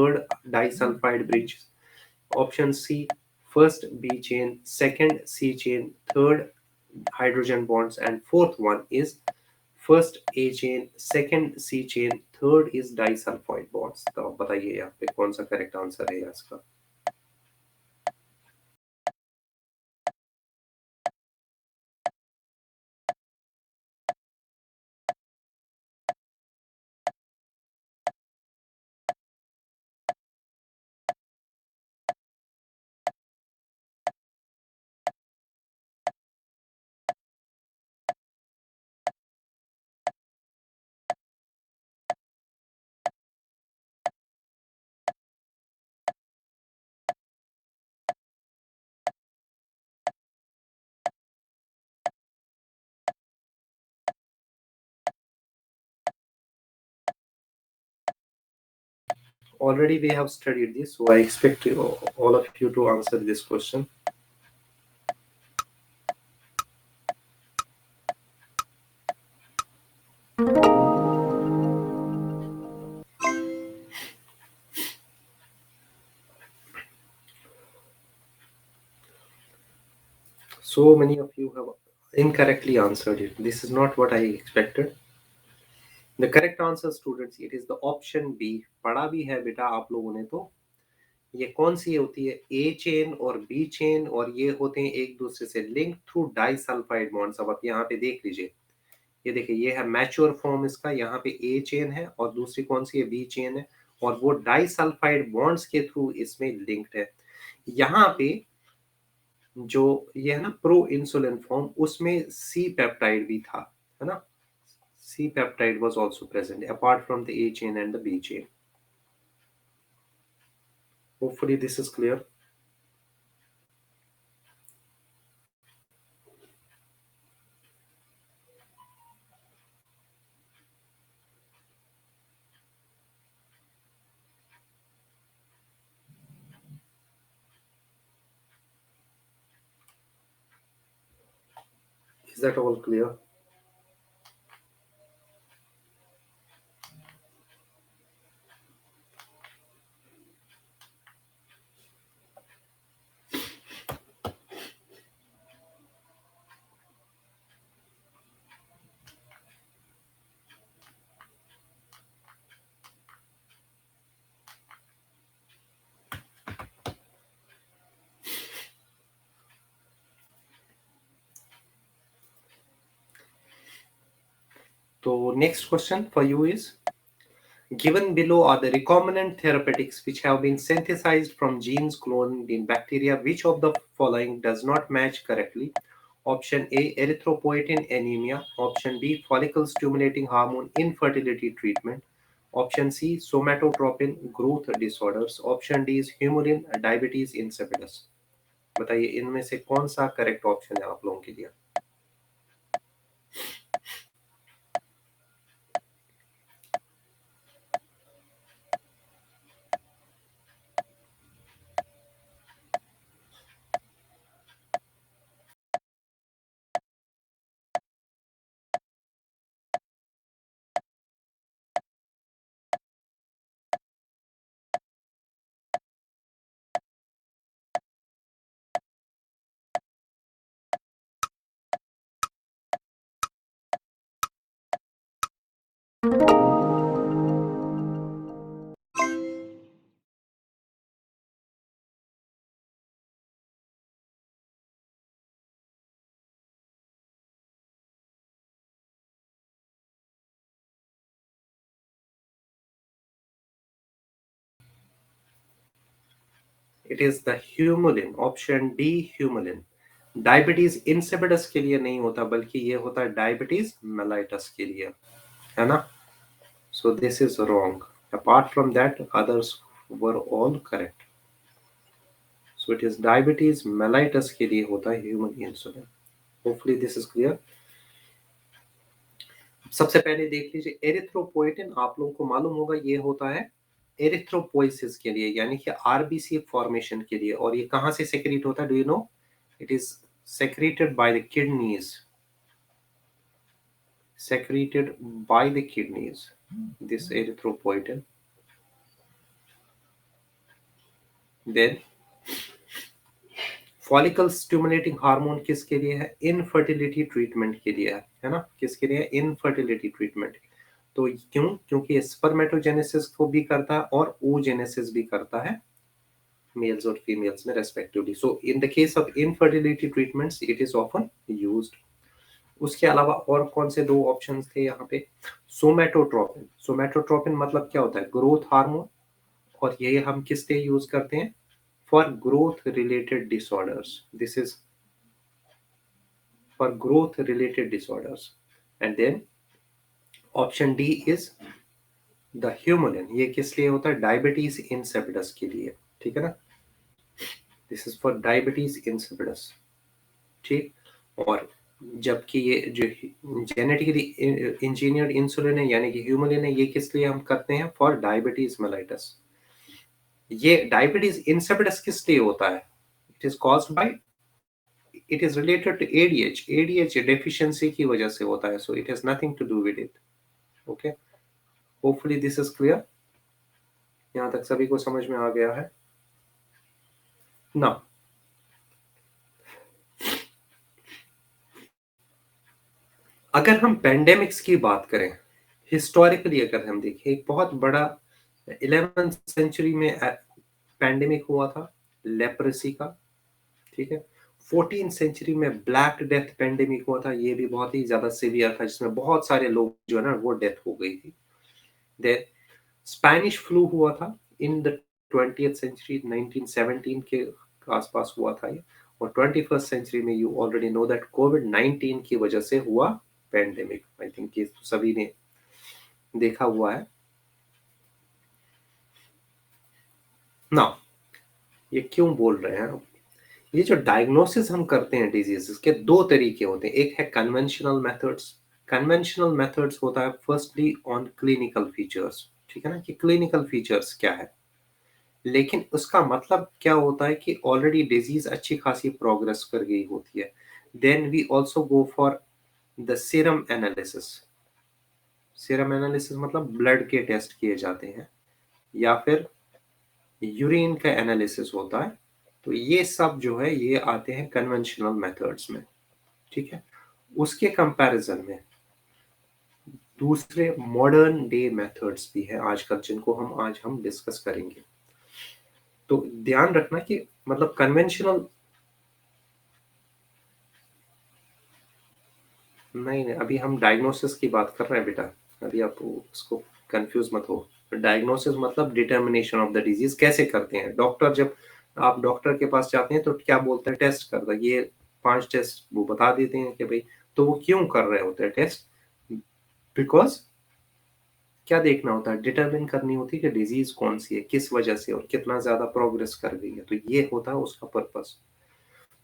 third disulfide bridge. Option C, first B chain, second C chain, third hydrogen bonds, and fourth one is first A chain, second C chain, third is disulfide bonds. तो आप बताइए यहाँ पे कौन सा correct answer है इसका. Already we have studied this, so I expect all of you to answer this question. So many of you have incorrectly answered it. This is not what I expected. The correct answer, students, it is the option B. पढ़ा भी है बेटा आप लोगों ने. तो ये कौन सी होती है? ए चेन और बी चेन, और ये होते हैं एक दूसरे से लिंक थ्रू डाइसल्फाइड बॉन्ड्स. अब आप यहाँ पे देख लीजिए, ये देखिए, ये है मैच्योर फॉर्म इसका. यहाँ पे ए चेन है और दूसरी कौन सी है? बी चेन है, और वो डाइसल्फाइड बॉन्ड्स के थ्रू इसमें लिंक्ड है. यहाँ पे जो ये है ना प्रो इंसुलिन फॉर्म, उसमें सी पेप्टाइड भी था, है ना. C peptide was also present apart from the A chain and the B chain. Hopefully this is clear. Is that all clear? So next question for you is, given below are the recombinant therapeutics which have been synthesized from genes cloned in bacteria. Which of the following does not match correctly? Option A, erythropoietin anemia. Option B, follicle stimulating hormone infertility treatment. Option C, somatotropin growth disorders. Option D is humulin diabetes insipidus. बताइए इनमें से कौन सा correct option है आप लोगों के लिए? It is the Humulin. Option D Humulin. Diabetes insipidus के लिए नहीं होता, बल्कि ये होता है डायबिटीज मेलाइटस के लिए, है ना. So this is wrong. Apart from that others were all correct. So it is diabetes mellitus के लिए होता है human insulin. Hopefully this is clear. सबसे पहले देख लीजिए, एरिथ्रोपोइटिन आप लोगों को मालूम होगा ये होता है एरिथ्रोपोइसिस के लिए, यानी कि आरबीसी फॉर्मेशन के लिए. और ये कहां से सेक्रेट होता है? Do you know? It is secreted by the kidneys. Secreted by the kidneys, this erythropoietin. Then follicle stimulating hormone किसके लिए है? इनफर्टिलिटी ट्रीटमेंट के लिए है ना? किसके लिए? Infertility treatment. तो क्यों? क्योंकि स्पर्मेटोजेनेसिस को भी करता है और oogenesis भी करता है मेल्स और फीमेल्स में respectively. So in the case of infertility treatments it is often used. उसके अलावा और कौन से दो ऑप्शंस थे यहाँ पे? सोमेटोट्रोपिन। सोमेटोट्रोपिन मतलब क्या होता है? Growth hormone. और ये हम किस लिए यूज करते हैं? For growth related disorders. This is for growth related disorders. And then option D is the Humulin. ये किस लिए होता है? डायबिटीज इंसिपिडस के लिए। ठीक है ना? This is for diabetes insipidus. ठीक। और जबकि ये जो जेनेटिकली इंजीनियर्ड इंसुलिन है यानी कि ह्यूमुलिन है, ये किस लिए हम करते हैं? For diabetes mellitus. ये डायबिटीज इंसिपिडस किस लिए होता है? It is caused by, it is related to ADH deficiency की वजह से होता है। So it has nothing to do with it. Okay, hopefully this is clear. यहां तक सभी को समझ में आ गया है ना? अगर हम पेंडेमिक्स की बात करें, हिस्टोरिकली अगर हम देखें, एक बहुत बड़ा 11th सेंचुरी में पैंडेमिक हुआ था लेप्रेसी का। ठीक है। 14th सेंचुरी में ब्लैक डेथ पैंडेमिक हुआ था। ये भी बहुत ही ज्यादा सीवियर था, जिसमें बहुत सारे लोग जो है ना वो डेथ हो गई थी। देन स्पेनिश फ्लू हुआ था इन द 20th सेंचुरी, 1917 के आसपास हुआ था ये। और 21st सेंचुरी में यू ऑलरेडी नो दैट कोविड-19 की वजह से हुआ पैंडेमिक। आई थिंक ये सभी ने देखा हुआ है ना। ये क्यों बोल रहे हैं? ये जो डायग्नोसिस हम करते हैं डिजीजेस के, दो तरीके होते हैं। एक है कन्वेंशनल मेथड्स। कन्वेंशनल मेथड्स होता है फर्स्टली ऑन क्लिनिकल फीचर्स। ठीक है ना, कि क्लिनिकल फीचर्स क्या है। लेकिन उसका मतलब क्या होता है कि ऑलरेडी डिजीज अच्छी खासी प्रोग्रेस कर गई होती है। Then we also go for the serum analysis. Serum analysis मतलब ब्लड के टेस्ट किए जाते हैं या फिर यूरिन का एनालिसिस होता है। तो ये सब जो है ये आते हैं कन्वेंशनल मेथड्स में। ठीक है। उसके कंपैरिजन में दूसरे मॉडर्न डे मेथड्स भी हैं आजकल, जिनको आज हम डिस्कस करेंगे। तो ध्यान रखना कि मतलब कन्वेंशनल नहीं, अभी हम डायग्नोसिस की बात कर रहे हैं बेटा। अभी आप उसको कंफ्यूज मत हो। डायग्नोसिस मतलब डिटर्मिनेशन ऑफ द डिजीज कैसे करते हैं डॉक्टर। जब आप डॉक्टर के पास जाते हैं तो क्या बोलते हैं? टेस्ट करता है। ये 5 टेस्ट वो बता देते हैं कि भाई, तो वो क्यों कर रहे होते हैं टेस्ट? बिकॉज क्या देखना होता है? डिटरमिन करनी होती है कि डिजीज कौन सी है, किस वजह से और कितना ज्यादा प्रोग्रेस कर गई है। तो ये होता है उसका पर्पस।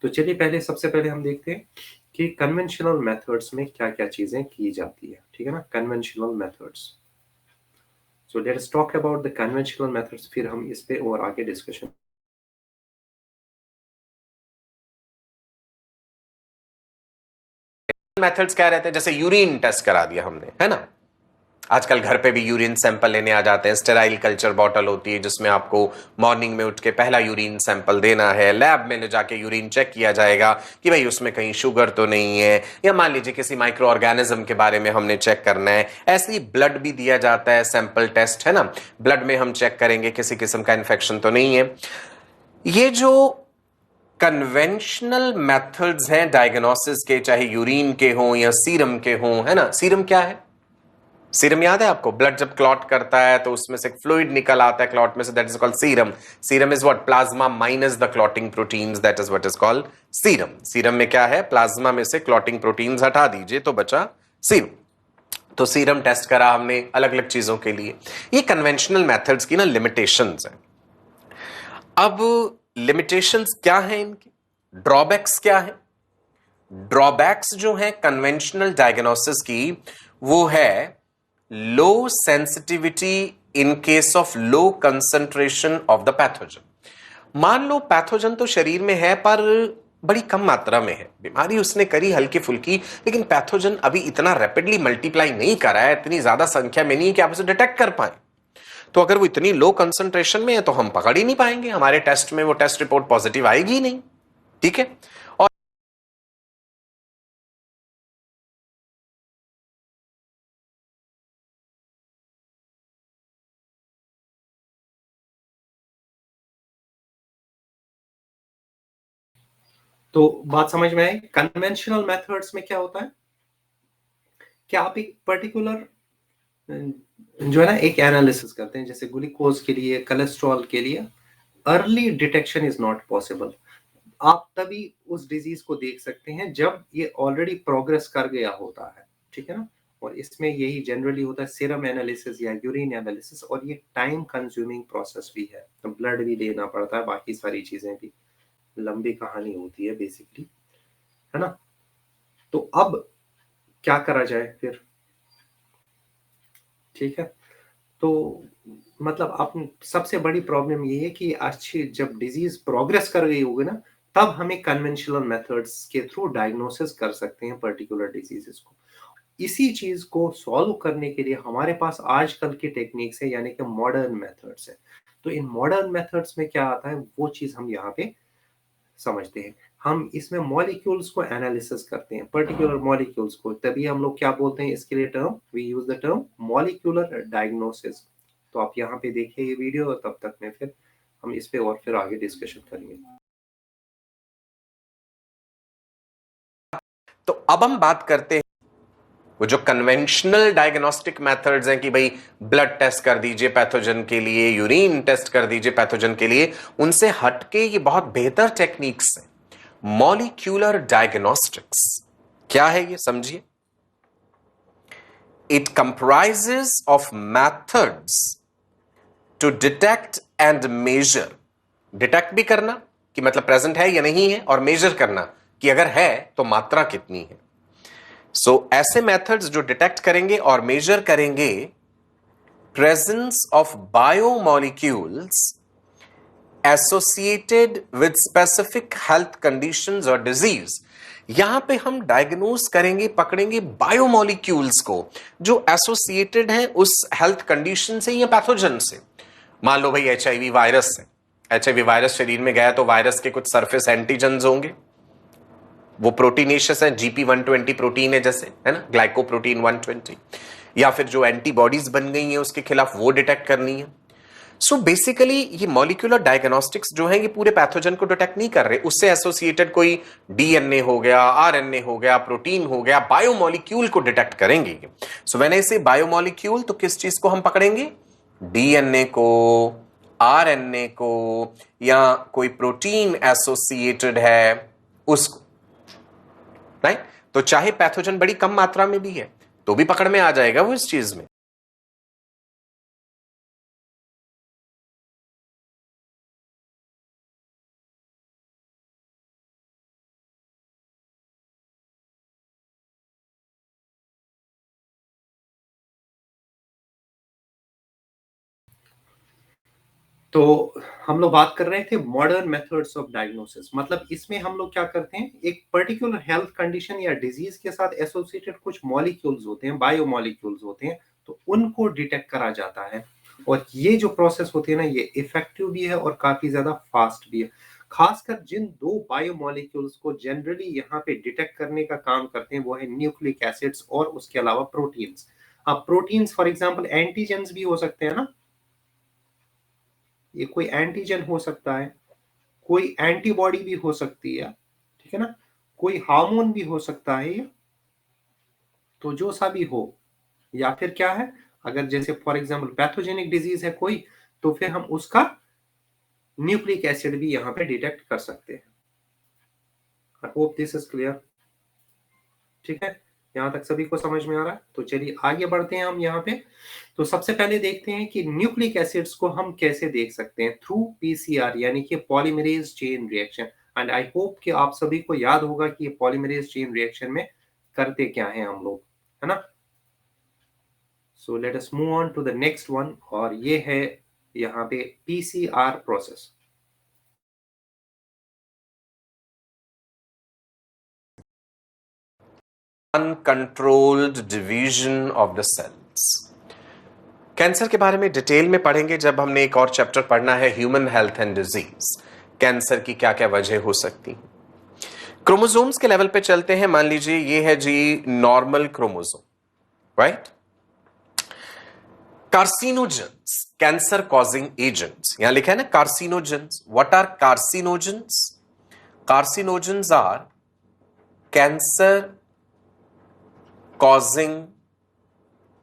तो चलिए पहले सबसे पहले हम देखते हैं कि कन्वेंशनल मेथड्स में क्या क्या चीजें की जाती है। ठीक है ना, conventional methods. So let's talk about the conventional methods, फिर हम इस पे और आगे डिस्कशन। मेथड्स क्या रहते हैं? जैसे यूरिन टेस्ट करा दिया हमने, है ना। आजकल घर पे भी यूरिन सैंपल लेने आ जाते हैं। स्टेराइल कल्चर बॉटल होती है जिसमें आपको मॉर्निंग में उठ के पहला यूरिन सैंपल देना है। लैब में ले जाके यूरिन चेक किया जाएगा कि भाई उसमें कहीं शुगर तो नहीं है, या मान लीजिए किसी माइक्रो ऑर्गेनिज्म के बारे में हमने चेक करना है। ऐसे ही ब्लड भी दिया जाता है, सैंपल टेस्ट, है ना। ब्लड में हम चेक करेंगे किसी किस्म का इन्फेक्शन तो नहीं है। ये जो कन्वेंशनल मेथड्स हैं डायग्नोसिस के, चाहे यूरिन के हों या सीरम के हों, है ना। सीरम क्या है? सीरम याद है आपको? ब्लड जब क्लॉट करता है तो उसमें से फ्लूइड निकल आता है क्लॉट में से, that is called serum. Serum is what? Plasma minus the clotting proteins, that is what is called serum. Serum में क्या है? प्लाज्मा में से क्लॉटिंग प्रोटीन्स हटा दीजिए तो बचा सीरम। तो सीरम टेस्ट करा हमने अलग अलग चीजों के लिए। ये कन्वेंशनल मेथड्स की ना लिमिटेशंस हैं। अब लिमिटेशंस क्या हैं इनकी? ड्रॉबैक्स क्या है? ड्रॉबैक्स जो है कन्वेंशनल डायग्नोसिस की, वो है low sensitivity in case of low concentration of the pathogen. मान लो पैथोजन तो शरीर में है पर बड़ी कम मात्रा में है, बीमारी उसने करी हल्की फुल्की, लेकिन पैथोजन अभी इतना रैपिडली मल्टीप्लाई नहीं कर रहा है, इतनी ज्यादा संख्या में नहीं कि आप उसे डिटेक्ट कर पाए। तो अगर वो इतनी लो कंसंट्रेशन में है तो हम पकड़ ही नहीं पाएंगे, हमारे टेस्ट में वो टेस्ट रिपोर्ट पॉजिटिव आएगी ही नहीं। ठीक है। और तो बात समझ में आई। कन्वेंशनल मेथड्स में क्या होता है कि आप एक पर्टिकुलर जो है ना एक एनालिसिस करते हैं, जैसे ग्लूकोज के लिए, कोलेस्ट्रॉल के लिए early detection is not possible. आप तभी उस डिजीज को देख सकते हैं जब ये ऑलरेडी प्रोग्रेस कर गया होता है, ठीक है ना। और इसमें यही जनरली होता है सीरम एनालिसिस या यूरिन एनालिसिस, और ये टाइम कंज्यूमिंग प्रोसेस भी है, तो ब्लड भी लेना पड़ता है, बाकी सारी चीजें भी, लंबी कहानी होती है बेसिकली, है ना। तो अब क्या करा जाए फिर, ठीक है। तो मतलब आप सबसे बड़ी प्रॉब्लम ये है कि अच्छी जब डिजीज प्रोग्रेस कर गई होगी ना, तब हमें कन्वेंशनल मेथड्स के थ्रू डायग्नोसिस कर सकते हैं पर्टिकुलर डिजीजेस को। इसी चीज को सॉल्व करने के लिए हमारे पास आजकल की टेक्निक्स है, यानी कि मॉडर्न मेथड्स है। तो इन मॉडर्न मेथड्स में क्या आता है वो चीज हम यहाँ पे समझते हैं। हम इसमें मॉलिक्यूल्स को एनालिसिस करते हैं, पर्टिकुलर मॉलिक्यूल्स को, तभी हम लोग क्या बोलते हैं इसके लिए term, we use the term molecular diagnosis. तो आप यहाँ पे देखिए ये वीडियो, तब तक में फिर हम इस पे और फिर आगे डिस्कशन करेंगे। तो अब हम बात करते हैं वो जो कन्वेंशनल डायग्नोस्टिक मेथड्स हैं कि भाई ब्लड टेस्ट कर दीजिए पैथोजन के लिए, यूरिन टेस्ट कर दीजिए पैथोजन के लिए, उनसे हटके ये बहुत बेहतर टेक्निक्स हैं मॉलिक्यूलर डायग्नोस्टिक्स। क्या है ये समझिए। It comprises of methods to detect and measure. Detect भी करना कि मतलब प्रेजेंट है या नहीं है, और मेजर करना कि अगर है तो मात्रा कितनी है। ऐसे मेथड्स जो डिटेक्ट करेंगे और मेजर करेंगे presence of biomolecules associated with specific health conditions और डिजीज। यहां पे हम डायग्नोज करेंगे, पकड़ेंगे बायोमॉलिक्यूल्स को जो एसोसिएटेड हैं उस हेल्थ कंडीशन से या पैथोजन से। मान लो भाई एचआईवी वायरस है, एचआईवी वायरस शरीर में गया तो वायरस के कुछ सरफेस एंटीजन्स होंगे, वो प्रोटीनेशियस है, GP120 प्रोटीन है जैसे, है ना, ग्लाइकोप्रोटीन 120, या फिर जो एंटीबॉडीज बन गई हैं उसके खिलाफ वो डिटेक्ट करनी है। बेसिकली ये मॉलिक्यूलर डायग्नोस्टिक्स जो है ये पूरे पैथोजन को डिटेक्ट नहीं कर रहे, उससे एसोसिएटेड कोई डीएनए हो गया, आरएनए हो गया, प्रोटीन हो गया, बायोमॉलिक्यूल को डिटेक्ट करेंगे। व्हेन आई से बायोमॉलिक्यूल तो किस चीज को हम पकड़ेंगे, डीएनए को, आरएनए को, या कोई प्रोटीन एसोसिएटेड है उसको, राइट। तो चाहे पैथोजन बड़ी कम मात्रा में भी है तो भी पकड़ में आ जाएगा वो इस चीज में। तो हम लोग बात कर रहे थे मॉडर्न मेथड्स ऑफ डायग्नोसिस, मतलब इसमें हम लोग क्या करते हैं, एक पर्टिकुलर हेल्थ कंडीशन या डिजीज के साथ एसोसिएटेड कुछ मॉलिक्यूल्स होते हैं, बायोमॉलिक्यूल्स होते हैं, तो उनको डिटेक्ट करा जाता है। और ये जो प्रोसेस होती है ना, ये इफेक्टिव भी है और काफी ज्यादा फास्ट भी है। खासकर जिन दो बायोमॉलिक्यूल्स को जनरली यहाँ पे डिटेक्ट करने का काम करते हैं वो है न्यूक्लिक एसिड्स और उसके अलावा प्रोटीन्स। अब प्रोटीन्स फॉर एग्जांपल एंटीजेंस भी हो सकते हैं ना, ये कोई एंटीजन हो सकता है, कोई एंटीबॉडी भी हो सकती है, ठीक है ना, कोई हार्मोन भी हो सकता है ये, तो जो सा भी हो। या फिर क्या है, अगर जैसे फॉर एग्जांपल पैथोजेनिक डिजीज है कोई, तो फिर हम उसका न्यूक्लिक एसिड भी यहाँ पे डिटेक्ट कर सकते हैं। आई होप दिस इज क्लियर, ठीक है, यहाँ तक सभी को समझ में आ रहा है। तो चलिए आगे बढ़ते हैं हम यहाँ पे। तो सबसे पहले देखते हैं कि न्यूक्लिक एसिड्स को हम कैसे देख सकते हैं, थ्रू पीसीआर यानी कि polymerase chain reaction. And I hope कि आप सभी को याद होगा कि ये पॉलीमरेज चेन रिएक्शन में करते क्या हैं हम लोग, है ना। So let us move on to the next one, और ये है यहाँ पे PCR process. Uncontrolled division of the cells. Cancer के बारे में डिटेल में पढ़ेंगे जब हमने एक और चैप्टर पढ़ना है, human health and disease. Cancer की क्या क्या वजह हो सकती है। क्रोमोसोम्स के लेवल पे चलते हैं। मान लीजिए ये है जी normal chromosome, right. Carcinogens, cancer causing agents, यहां लिखा है ना carcinogens. What are carcinogens? Carcinogens are cancer causing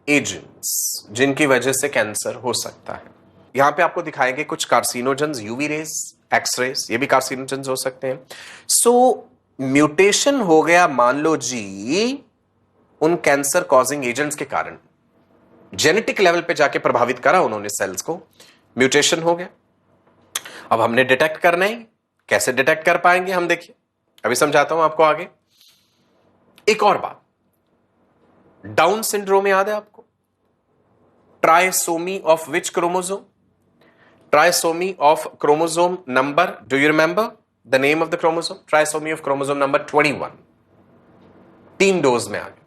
agents, जिनकी वजह से कैंसर हो सकता है। यहां पे आपको दिखाएंगे कुछ कार्सिनोजेंस, यूवी रेज, एक्सरेज, ये भी कार्सिनोजेंस हो सकते हैं। सो म्यूटेशन हो गया मान लो जी उन कैंसर कॉजिंग एजेंट्स के कारण, जेनेटिक लेवल पे जाके प्रभावित करा उन्होंने सेल्स को, म्यूटेशन हो गया। अब हमने डिटेक्ट करना है, कैसे डिटेक्ट कर पाएंगे हम, देखिए अभी समझाता हूं आपको आगे। एक और बात, डाउन सिंड्रोम याद है आपको? Trisomy of which chromosome? Trisomy of chromosome number, do you remember the name of the chromosome? Trisomy of chromosome number 21, 3 dose में आ गए।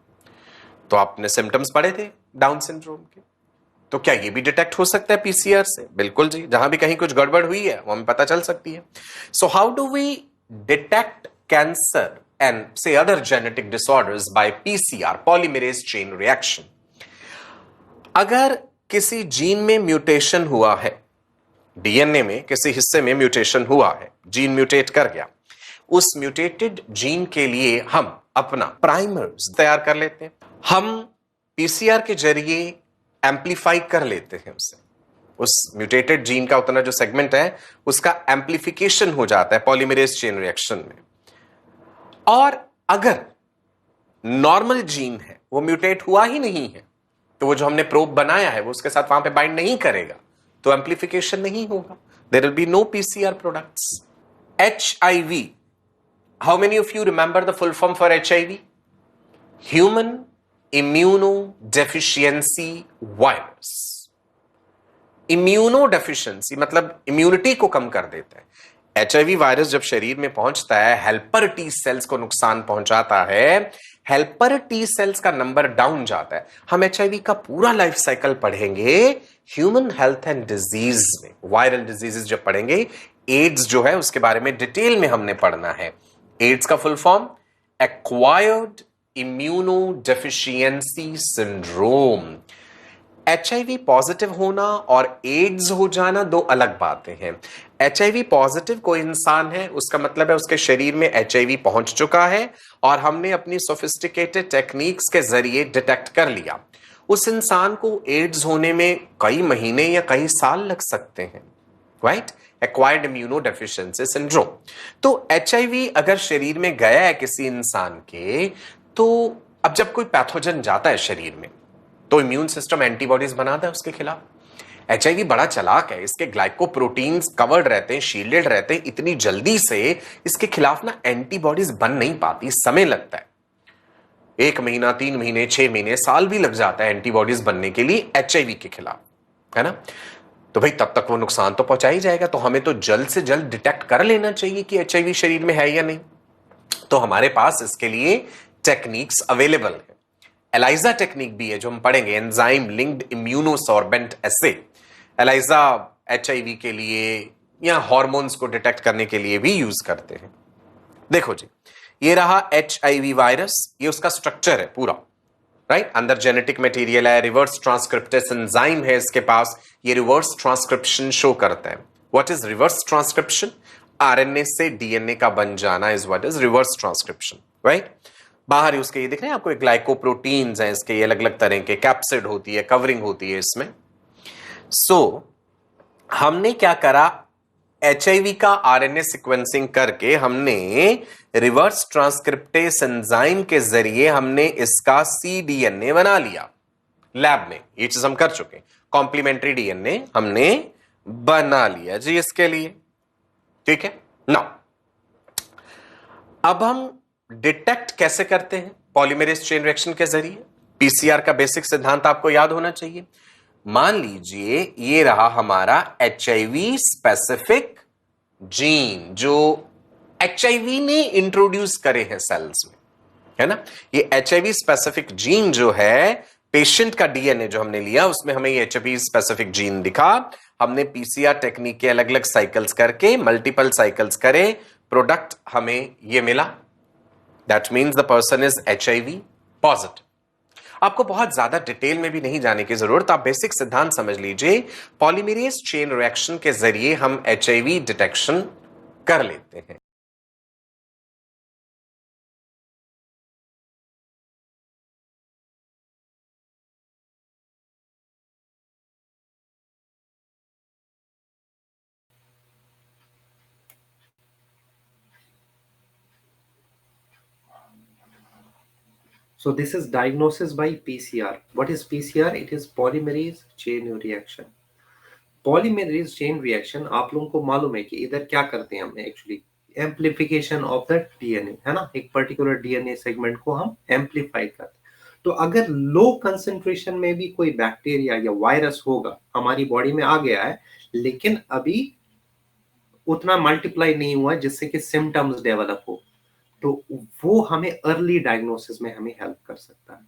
तो आपने सिम्टम्स पढ़े थे डाउन सिंड्रोम के, तो क्या ये भी डिटेक्ट हो सकता है पीसीआर से? बिल्कुल जी, जहां भी कहीं कुछ गड़बड़ हुई है वो हमें पता चल सकती है। So how do we detect cancer and से other genetic disorders by PCR, polymerase chain reaction. अगर किसी जीन में म्यूटेशन हुआ है, डीएनए में किसी हिस्से में म्यूटेशन हुआ है, जीन म्यूटेट कर गया, उस म्यूटेटेड जीन के लिए हम अपना प्राइमर्स तैयार कर लेते हैं। हम पीसीआर के जरिए एम्पलीफाई कर लेते हैं उसे, उस म्यूटेटेड जीन का उतना जो सेगमेंट है उसका एम्पलीफिकेशन हो जाता है पॉलीमरेज चेन रिएक्शन में। और अगर नॉर्मल जीन है, वो म्यूटेट हुआ ही नहीं है, तो वो जो हमने प्रोब बनाया है वो उसके साथ वहां पे बाइंड नहीं करेगा, तो एम्पलीफिकेशन नहीं होगा, there will be no PCR products. HIV, how many of you remember the full form for HIV? Human immunodeficiency virus. Immunodeficiency मतलब इम्यूनिटी को कम कर देता है। HIV वायरस जब शरीर में पहुंचता है, हेल्पर टी सेल्स को नुकसान पहुंचाता है, हेल्पर टी सेल्स का नंबर डाउन जाता है। हम HIV का पूरा लाइफ साइकिल पढ़ेंगे ह्यूमन हेल्थ एंड डिजीज में, वायरल डिजीजेस जब पढ़ेंगे। एड्स जो है उसके बारे में डिटेल में हमने पढ़ना है। एड्स का full form acquired immuno deficiency syndrome. HIV positive होना और एड्स हो जाना दो अलग बातें हैं। HIV पॉजिटिव कोई इंसान है, उसका मतलब है उसके शरीर में HIV पहुंच चुका है और हमने अपनी सोफिस्टिकेटेड टेक्निक्स के जरिए डिटेक्ट कर लिया। उस इंसान को एड्स होने में कई महीने या कई साल लग सकते हैं, right? Acquired immuno deficiency syndrome. तो HIV अगर शरीर में गया है किसी इंसान के, तो अब जब कोई पैथोजन जाता है शरीर में तो इम्यून सिस्टम एंटीबॉडीज बनाता है उसके खिलाफ। HIV बड़ा चालाक है, इसके ग्लाइकोप्रोटीन्स कवर्ड रहते हैं, शील्डेड रहते हैं, इतनी जल्दी से इसके खिलाफ ना एंटीबॉडीज बन नहीं पाती, समय लगता है। 1 महीना, 3 महीने, 6 महीने, साल भी लग जाता है एंटीबॉडीज बनने के लिए HIV के खिलाफ, है ना? तो भाई तब तक वो नुकसान तो पहुंचा ही जाएगा, तो हमें तो जल्द से जल्द डिटेक्ट कर लेना चाहिए कि HIV शरीर में है या नहीं। तो हमारे पास इसके लिए टेक्निक्स अवेलेबल है। एलाइजा टेक्निक भी है जो हम पढ़ेंगे, एंजाइम लिंक्ड इम्यूनोसॉर्बेंट एसे। एलाइजा HIV के लिए या हार्मोन्स को डिटेक्ट करने के लिए भी यूज करते हैं। देखो जी, ये रहा HIV वायरस, ये उसका स्ट्रक्चर है पूरा, राइट? अंदर जेनेटिक मटेरियल है, रिवर्स ट्रांसक्रिप्टेस एंजाइम है इसके पास, ये रिवर्स ट्रांसक्रिप्शन शो करता है। What is reverse transcription? RNA से DNA का बन जाना is what is reverse transcription, right? बाहर ही उसके ये दिख रहे हैं आपको, एक ग्लाइकोप्रोटीन्स हैं इसके, ये अलग अलग तरह के, कैप्सिड होती है, कवरिंग होती है इसमें। सो हमने क्या करा, HIV का RNA सीक्वेंसिंग करके हमने रिवर्स ट्रांसक्रिप्टेस एंजाइम के जरिए हमने इसका cDNA बना लिया लैब में। ये चीज हम कर चुके, कॉम्प्लीमेंट्री DNA हमने बना लिया जी इसके लिए, ठीक है ना? अब हम डिटेक्ट कैसे करते हैं? पॉलीमरेज चेन रिएक्शन के जरिए। पीसीआर का बेसिक सिद्धांत आपको याद होना चाहिए। मान लीजिए ये रहा हमारा HIV स्पेसिफिक जीन जो HIV ने इंट्रोड्यूस करे हैं सेल्स में, है ना? ये HIV स्पेसिफिक जीन जो है पेशेंट का डीएनए जो हमने लिया उसमें हमें ये एचएपी स्पेसिफिक जीन दिखा, हमने पीसीआर टेक्निक के अलग अलग साइकिल्स करके मल्टीपल साइकिल्स करे, प्रोडक्ट हमें ये मिला, that means the person is HIV positive. आपको बहुत ज्यादा डिटेल में भी नहीं जाने की जरूरत, आप बेसिक सिद्धांत समझ लीजिए। पॉलीमरेज चेन रिएक्शन के जरिए हम एचआईवी डिटेक्शन कर लेते हैं। So this is diagnosis by PCR. What is PCR? It is polymerase chain reaction. Polymerase chain reaction आप लोगों को मालूम है कि इधर क्या करते हैं हम actually, amplification of the DNA, है ना, एक पर्टिकुलर डीएनए सेगमेंट को हम एम्प्लीफाई करते हैं। तो अगर लो कंसंट्रेशन में भी कोई बैक्टीरिया या वायरस होगा हमारी बॉडी में आ गया है, लेकिन अभी उतना मल्टीप्लाई नहीं हुआ जिससे कि सिम्टम्स डेवलप हो, तो वो हमें अर्ली डायग्नोसिस में हमें हेल्प कर सकता है।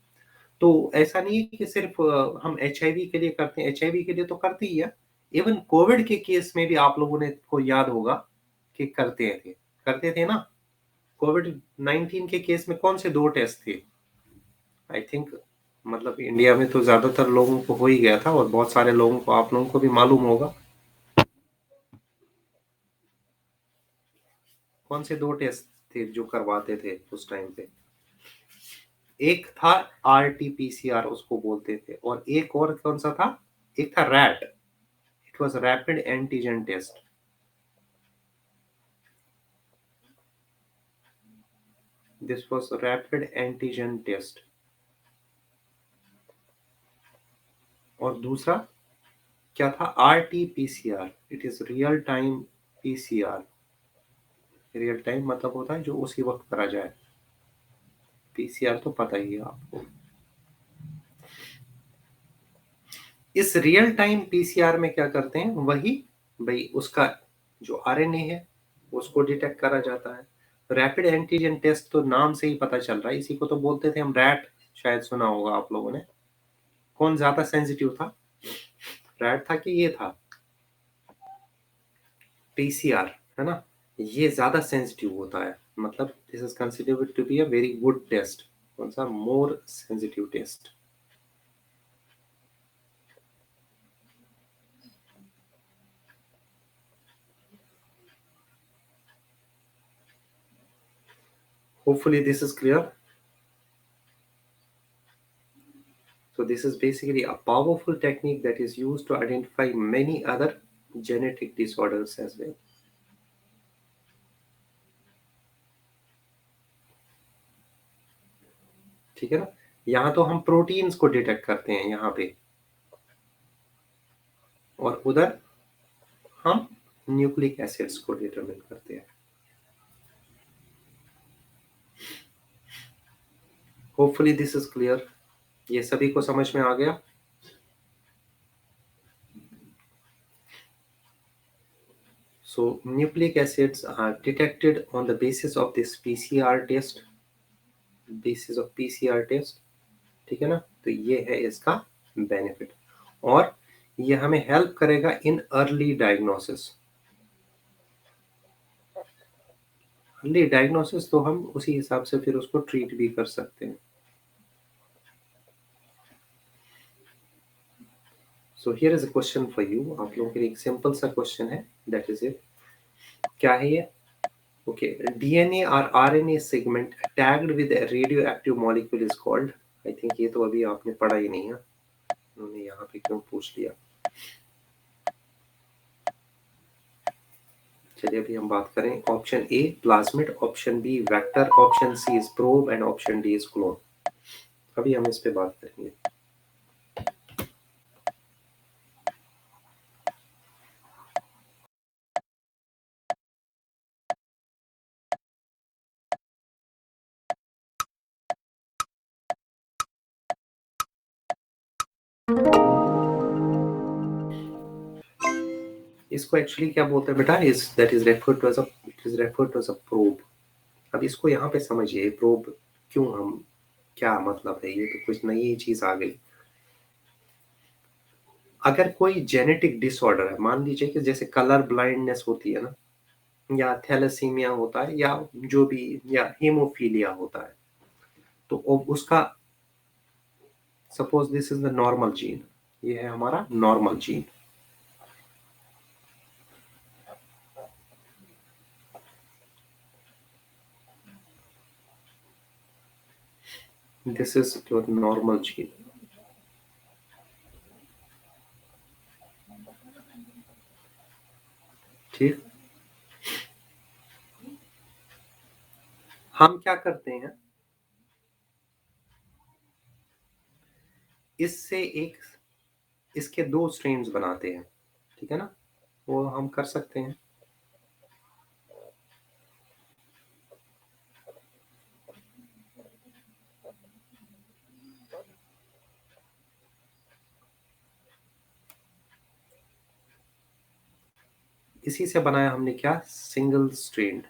तो ऐसा नहीं है कि सिर्फ हम एचआईवी के लिए करते हैं, एचआईवी के लिए तो करते ही है, इवन कोविड के केस में भी आप लोगों ने को याद होगा कि करते थे ना। कोविड 19 के केस में कौन से 2 टेस्ट थे? आई थिंक मतलब इंडिया में तो ज्यादातर लोगों को हो ही गया था, और बहुत सारे लोगों को, आप लोगों को भी मालूम होगा कौन से 2 टेस्ट थे जो करवाते थे उस टाइम पे। एक था आरटीपीसीआर उसको बोलते थे, और एक और कौन सा था? एक था RAT, it was rapid antigen test. This was rapid antigen test. और दूसरा क्या था? RTPCR, it is real time PCR. Real time मतलब होता है जो उसी वक्त करा जाए, पीसीआर तो पता ही है आपको। इस रियल टाइम पीसीआर में क्या करते हैं, वही भाई उसका जो आरएनए है उसको डिटेक्ट करा जाता है। रैपिड एंटीजन टेस्ट तो नाम से ही पता चल रहा है, इसी को तो बोलते थे हम रैट, शायद सुना होगा आप लोगों ने। कौन ज्यादा सेंसिटिव था, रैट था कि ये था पीसीआर, है ना? ये ज्यादा सेंसिटिव होता है, मतलब this is considered to be a very good test. कौन सा? More sensitive test. Hopefully this is clear. So this is basically a powerful technique that is used to identify many other genetic disorders as well. ठीक है ना? यहाँ तो हम proteins को detect करते हैं यहाँ पे, और उधर हम न्यूक्लिक एसिड्स को डिटरमिन करते हैं। होपफुली दिस इज क्लियर, ये सभी को समझ में आ गया। So nucleic acids are detected on the basis of this PCR test, basis of PCR test, ठीक है ना? तो ये है इसका बेनिफिट, और ये हमें हेल्प करेगा in early diagnosis. Early diagnosis तो हम उसी हिसाब से फिर उसको ट्रीट भी कर सकते हैं। So here is a question for you, आप लोगों के लिए एक सिंपल सा क्वेश्चन है, दैट इज इट। क्या है ये? ओके, डीएनए और RNA segment tagged with a radioactive molecule is called. I think ये तो अभी आपने पढ़ा ही नहीं है, उन्होंने यहाँ पे क्यों पूछ लिया। चलिए अभी हम बात करें। Option A plasmid, option B vector, option C is probe, and option D is clone. अभी हम इस पे बात करेंगे। इसको एक्चुअली क्या बोलते हैं बेटा, is that is referred to as a, it is referred to as a probe. अब इसको यहाँ पे समझिए, प्रोब क्यों, हम क्या मतलब है, ये तो कुछ नई चीज आ गई। अगर कोई जेनेटिक डिसऑर्डर है, मान लीजिए कि जैसे कलर ब्लाइंडनेस होती है ना, या थैलेसीमिया होता है, या जो भी, या हीमोफीलिया होता है, तो उसका, suppose this is the normal gene, ये है हमारा normal gene. This is your normal gene. ठीक, हम क्या करते हैं, इससे एक, इसके दो स्ट्रेन्स बनाते हैं, ठीक है ना, वो हम कर सकते हैं। इसी से बनाया हमने क्या, सिंगल स्ट्रेन्ड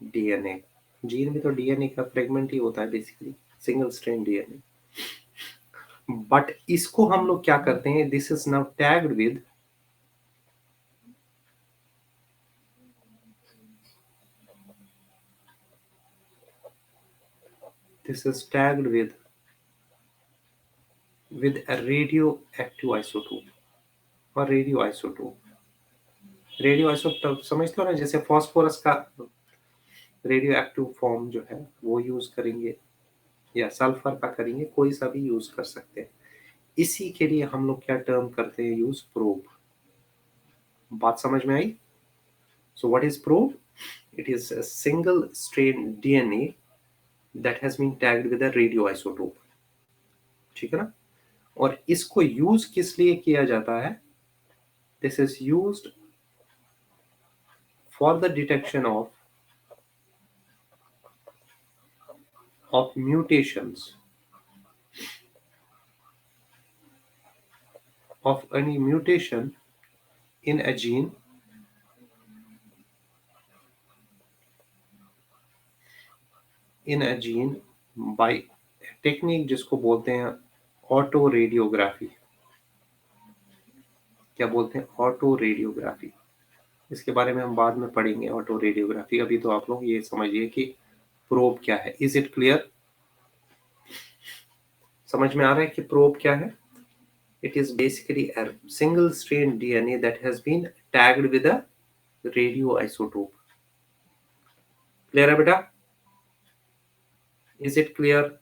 डीएनए। जीन भी तो डीएनए का फ्रेगमेंट ही होता है basically, single strain DNA. But इसको हम लोग क्या करते हैं, this is now tagged with, this is tagged with a radioactive isotope और रेडियो आइसोटोप। रेडियो आइसोटोप समझते हो ना, जैसे फास्फोरस का रेडियो एक्टिव फॉर्म जो है वो यूज करेंगे, या सल्फर का करेंगे, कोई सा भी यूज कर सकते हैं। इसी के लिए हम लोग क्या टर्म करते हैं यूज, प्रोब। बात समझ में आई? So what is probe? It is a single strain DNA that has been tagged with a radioisotope। ठीक है ना? और इसको यूज किस लिए किया जाता है, this is used for the detection of mutations, of any mutation in a gene by technique जिसको बोलते हैं ऑटो रेडियोग्राफी। क्या बोलते हैं, ऑटो रेडियोग्राफी। इसके बारे में हम बाद में पढ़ेंगे ऑटो रेडियोग्राफी। अभी तो आप लोग ये समझिए कि प्रोब क्या है। Is it clear? समझ में आ रहा है कि प्रोब क्या है? It is basically a single strand DNA that has been tagged with a radioisotope। Clear है बेटा? Is it clear?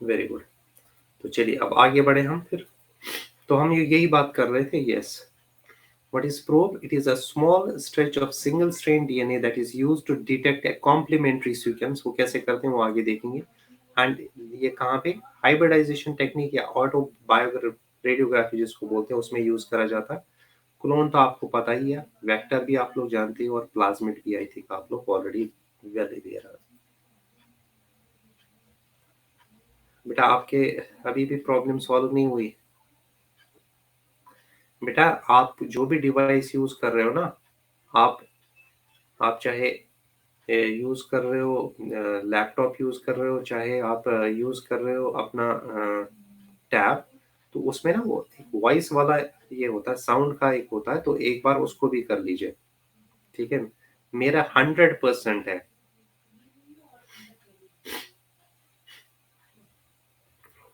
Very good. तो चलिए अब आगे बढ़े हम फिर। तो हम यही बात कर रहे थे। Yes, what is probe? It is a small stretch of single strand DNA that is used to detect a complementary sequence। वो कैसे करते हैं वो आगे देखेंगे। एंड ये कहाँ पे, हाइब्रिडाइजेशन टेक्निक या ऑटो बायो रेडियोग्राफी जिसको बोलते हैं, उसमें यूज करा जाता है। क्लोन तो आपको पता ही है, वेक्टर भी आप लोग जानते हैं, और प्लाज्मिड भी आई थिंक आप लोग ऑलरेडी वेल अवेयर है। बेटा आपके अभी भी प्रॉब्लम सॉल्व नहीं हुई? बेटा आप जो भी डिवाइस यूज कर रहे हो ना, आप आप चाहे यूज कर रहे हो, लैपटॉप यूज कर रहे हो, चाहे आप यूज कर रहे हो अपना टैब, तो उसमें ना वो एक वॉइस वाला ये होता है, साउंड का एक होता है, तो एक बार उसको भी कर लीजिए। ठीक है, मेरा 100% है।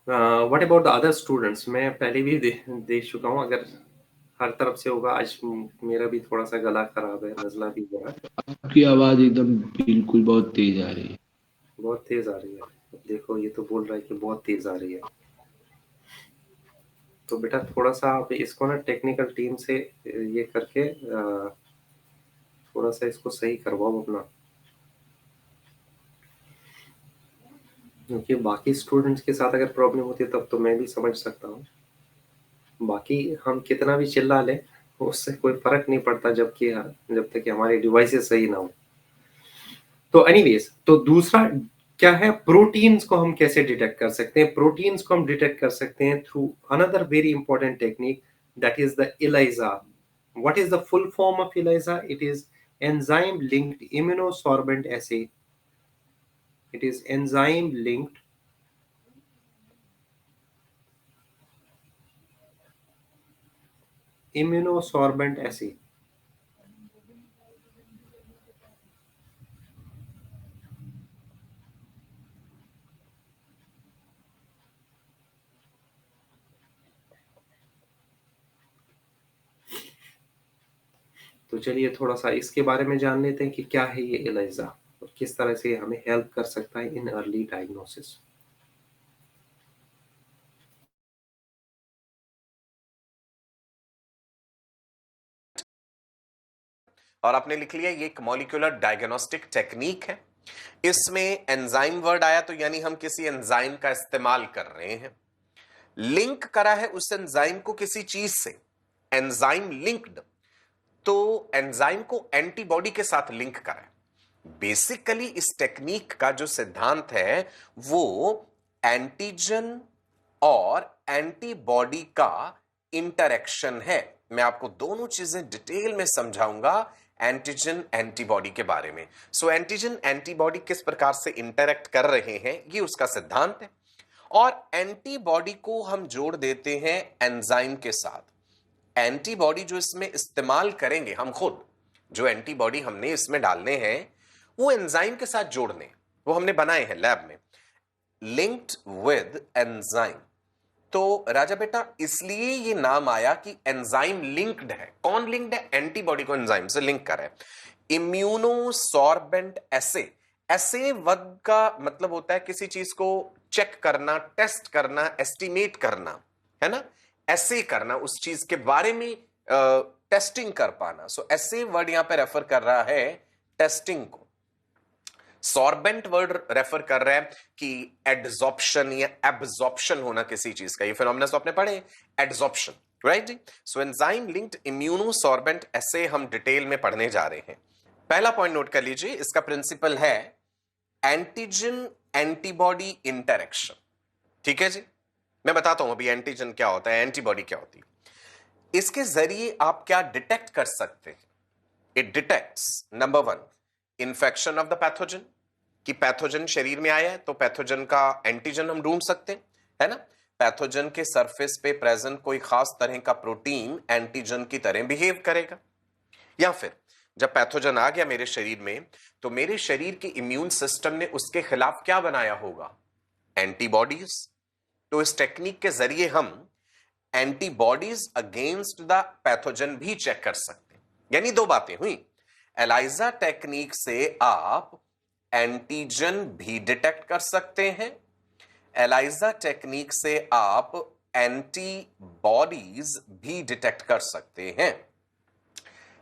What about the other students? मैं पहले भी देख चुका हूँ। अगर हर तरफ से होगा, आज मेरा भी थोड़ा सा गला खराब है, नजला भी हो रहा है। आपकी आवाज एकदम बिल्कुल बहुत तेज आ रही है। बहुत तेज आ रही है? देखो ये तो बोल रहा है कि बहुत तेज आ रही है। तो बेटा थोड़ा सा आप इसको ना टेक्निकल टीम से ये करके थोड़ा सा इसको सही करवाओ अपना, क्योंकि बाकी स्टूडेंट्स के साथ अगर प्रॉब्लम होती है तब तो मैं भी समझ सकता हूँ। बाकी हम कितना भी चिल्ला लें, उससे कोई फर्क नहीं पड़ता, जब तक कि हमारे डिवाइसेस सही ना हो। तो एनीवेज, तो दूसरा क्या है, प्रोटीन्स को हम कैसे डिटेक्ट कर सकते हैं? प्रोटीन्स को हम डिटेक्ट कर सकते हैं through another very important technique, that is the ELISA. What is the full form of ELISA? It is enzyme linked immunosorbent assay. It is enzyme linked immunosorbent assay. तो चलिए थोड़ा सा इसके बारे में जान लेते हैं कि क्या है ये ELISA और किस तरह से हमें हेल्प कर सकता है इन अर्ली डायग्नोसिस. और आपने लिख लिया ये एक मॉलिक्यूलर डायग्नोस्टिक टेक्निक है. इसमें एंजाइम वर्ड आया तो यानी हम किसी एंजाइम का इस्तेमाल कर रहे हैं. लिंक करा है उस एंजाइम को किसी चीज से, एंजाइम लिंक्ड, तो एंजाइम को एंटीबॉडी के साथ लिंक करा है. बेसिकली इस टेक्निक का जो सिद्धांत है वो एंटीजन और एंटीबॉडी का इंटरेक्शन है. मैं आपको दोनों चीजें डिटेल में समझाऊंगा एंटीजन एंटीबॉडी के बारे में. सो एंटीजन एंटीबॉडी किस प्रकार से इंटरेक्ट कर रहे हैं ये उसका सिद्धांत है. और एंटीबॉडी को हम जोड़ देते हैं एंजाइम के साथ. एंटीबॉडी जो इसमें इस्तेमाल करेंगे हम खुद, जो एंटीबॉडी हमने इसमें डालने हैं वो एंजाइम के साथ जोड़ने, वो हमने बनाए हैं लैब में, लिंक्ड विद एंजाइम. तो राजा बेटा इसलिए ये नाम आया कि एंजाइम लिंक्ड है. कौन लिंक्ड है? एंटीबॉडी को एंजाइम से लिंक कर है. इम्यूनोसॉर्बेंट एसे, ऐसे वर्ड का मतलब होता है किसी चीज को चेक करना, टेस्ट करना, एस्टिमेट करना, है ना, ऐसे करना, उस चीज के बारे में टेस्टिंग कर पाना. सो ऐसे वर्ड यहां पे रेफर कर रहा है टेस्टिंग को. सॉर्बेंट वर्ड रेफर कर रहा है कि एडजॉर्प्शन या एब्जॉर्प्शन होना किसी चीज का. ये फिनोमेना तो आपने पढ़े, adsorption, right. So enzyme linked immunosorbent ऐसे हम डिटेल में पढ़ने जा रहे हैं. पहला पॉइंट नोट कर लीजिए, इसका प्रिंसिपल है एंटीजन एंटीबॉडी इंटरेक्शन. ठीक है जी, मैं बताता हूं अभी एंटीजन क्या होता है, एंटीबॉडी क्या होती है. इसके जरिए आप क्या डिटेक्ट कर सकते हैं? It detects number 1 infection of the pathogen, कि पैथोजन शरीर में आया है तो पैथोजन का एंटीजन हम ढूंढ सकते हैं, है ना. पैथोजन के सरफेस पे प्रेजेंट कोई खास तरह का प्रोटीन एंटीजन की तरह बिहेव करेगा. या फिर जब पैथोजन आ गया मेरे शरीर में तो मेरे शरीर के इम्यून सिस्टम ने उसके खिलाफ क्या बनाया होगा? एंटीबॉडीज. तो इस टेक्निक के जरिए हम एंटीबॉडीज अगेंस्ट द पैथोजन भी चेक कर सकते हैं. यानी दो बातें हुई. एलाइजा टेक्निक से आप एंटीजन भी डिटेक्ट कर सकते हैं, एलाइजा टेक्निक से आप एंटीबॉडीज भी डिटेक्ट कर सकते हैं.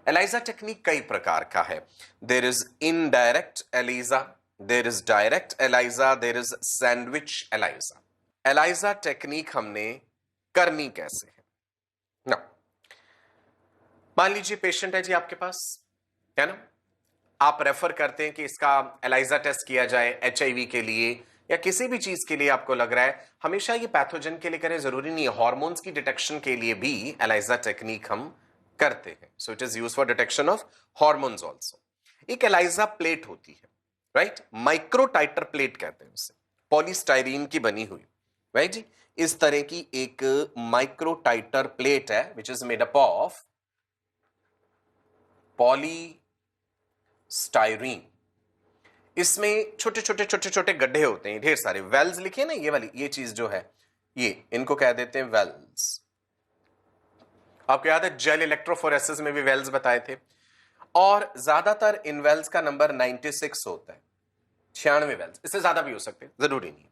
एलाइजा टेक्निक कई प्रकार का है. There is indirect ELISA, there is direct ELISA, there is sandwich ELISA. ELISA technique हमने करनी कैसे है ना. मान लीजिए पेशेंट है जी आपके पास, है ना, आप रेफर करते हैं कि इसका एलाइजा टेस्ट किया जाए HIV के लिए या किसी भी चीज के लिए आपको लग रहा है. हमेशा ये पैथोजन के लिए करें जरूरी नहीं है, हार्मोन्स की डिटेक्शन के लिए भी एलाइजा टेक्निक हम करते हैं. So it is use for detection of hormones also. एक एलाइजा प्लेट होती है, राइट, माइक्रोटाइटर प्लेट कहते हैं उसे, पॉलीस्टाइरीन की बनी हुई, राइट जी. इस तरह की एक माइक्रोटाइटर प्लेट है which is made up of polystyrene. इसमें छोटे छोटे छोटे छोटे गड्ढे होते हैं, ढेर सारे वेल्स लिखे ना, ये वाली ये चीज जो है ये, इनको कह देते हैं वेल्स. आपको याद है जेल इलेक्ट्रोफोरेसिस में भी वेल्स बताए थे. और ज्यादातर इन वेल्स का नंबर 96 होता है, 96 वेल्स. इससे ज्यादा भी हो सकते हैं, जरूरी नहीं.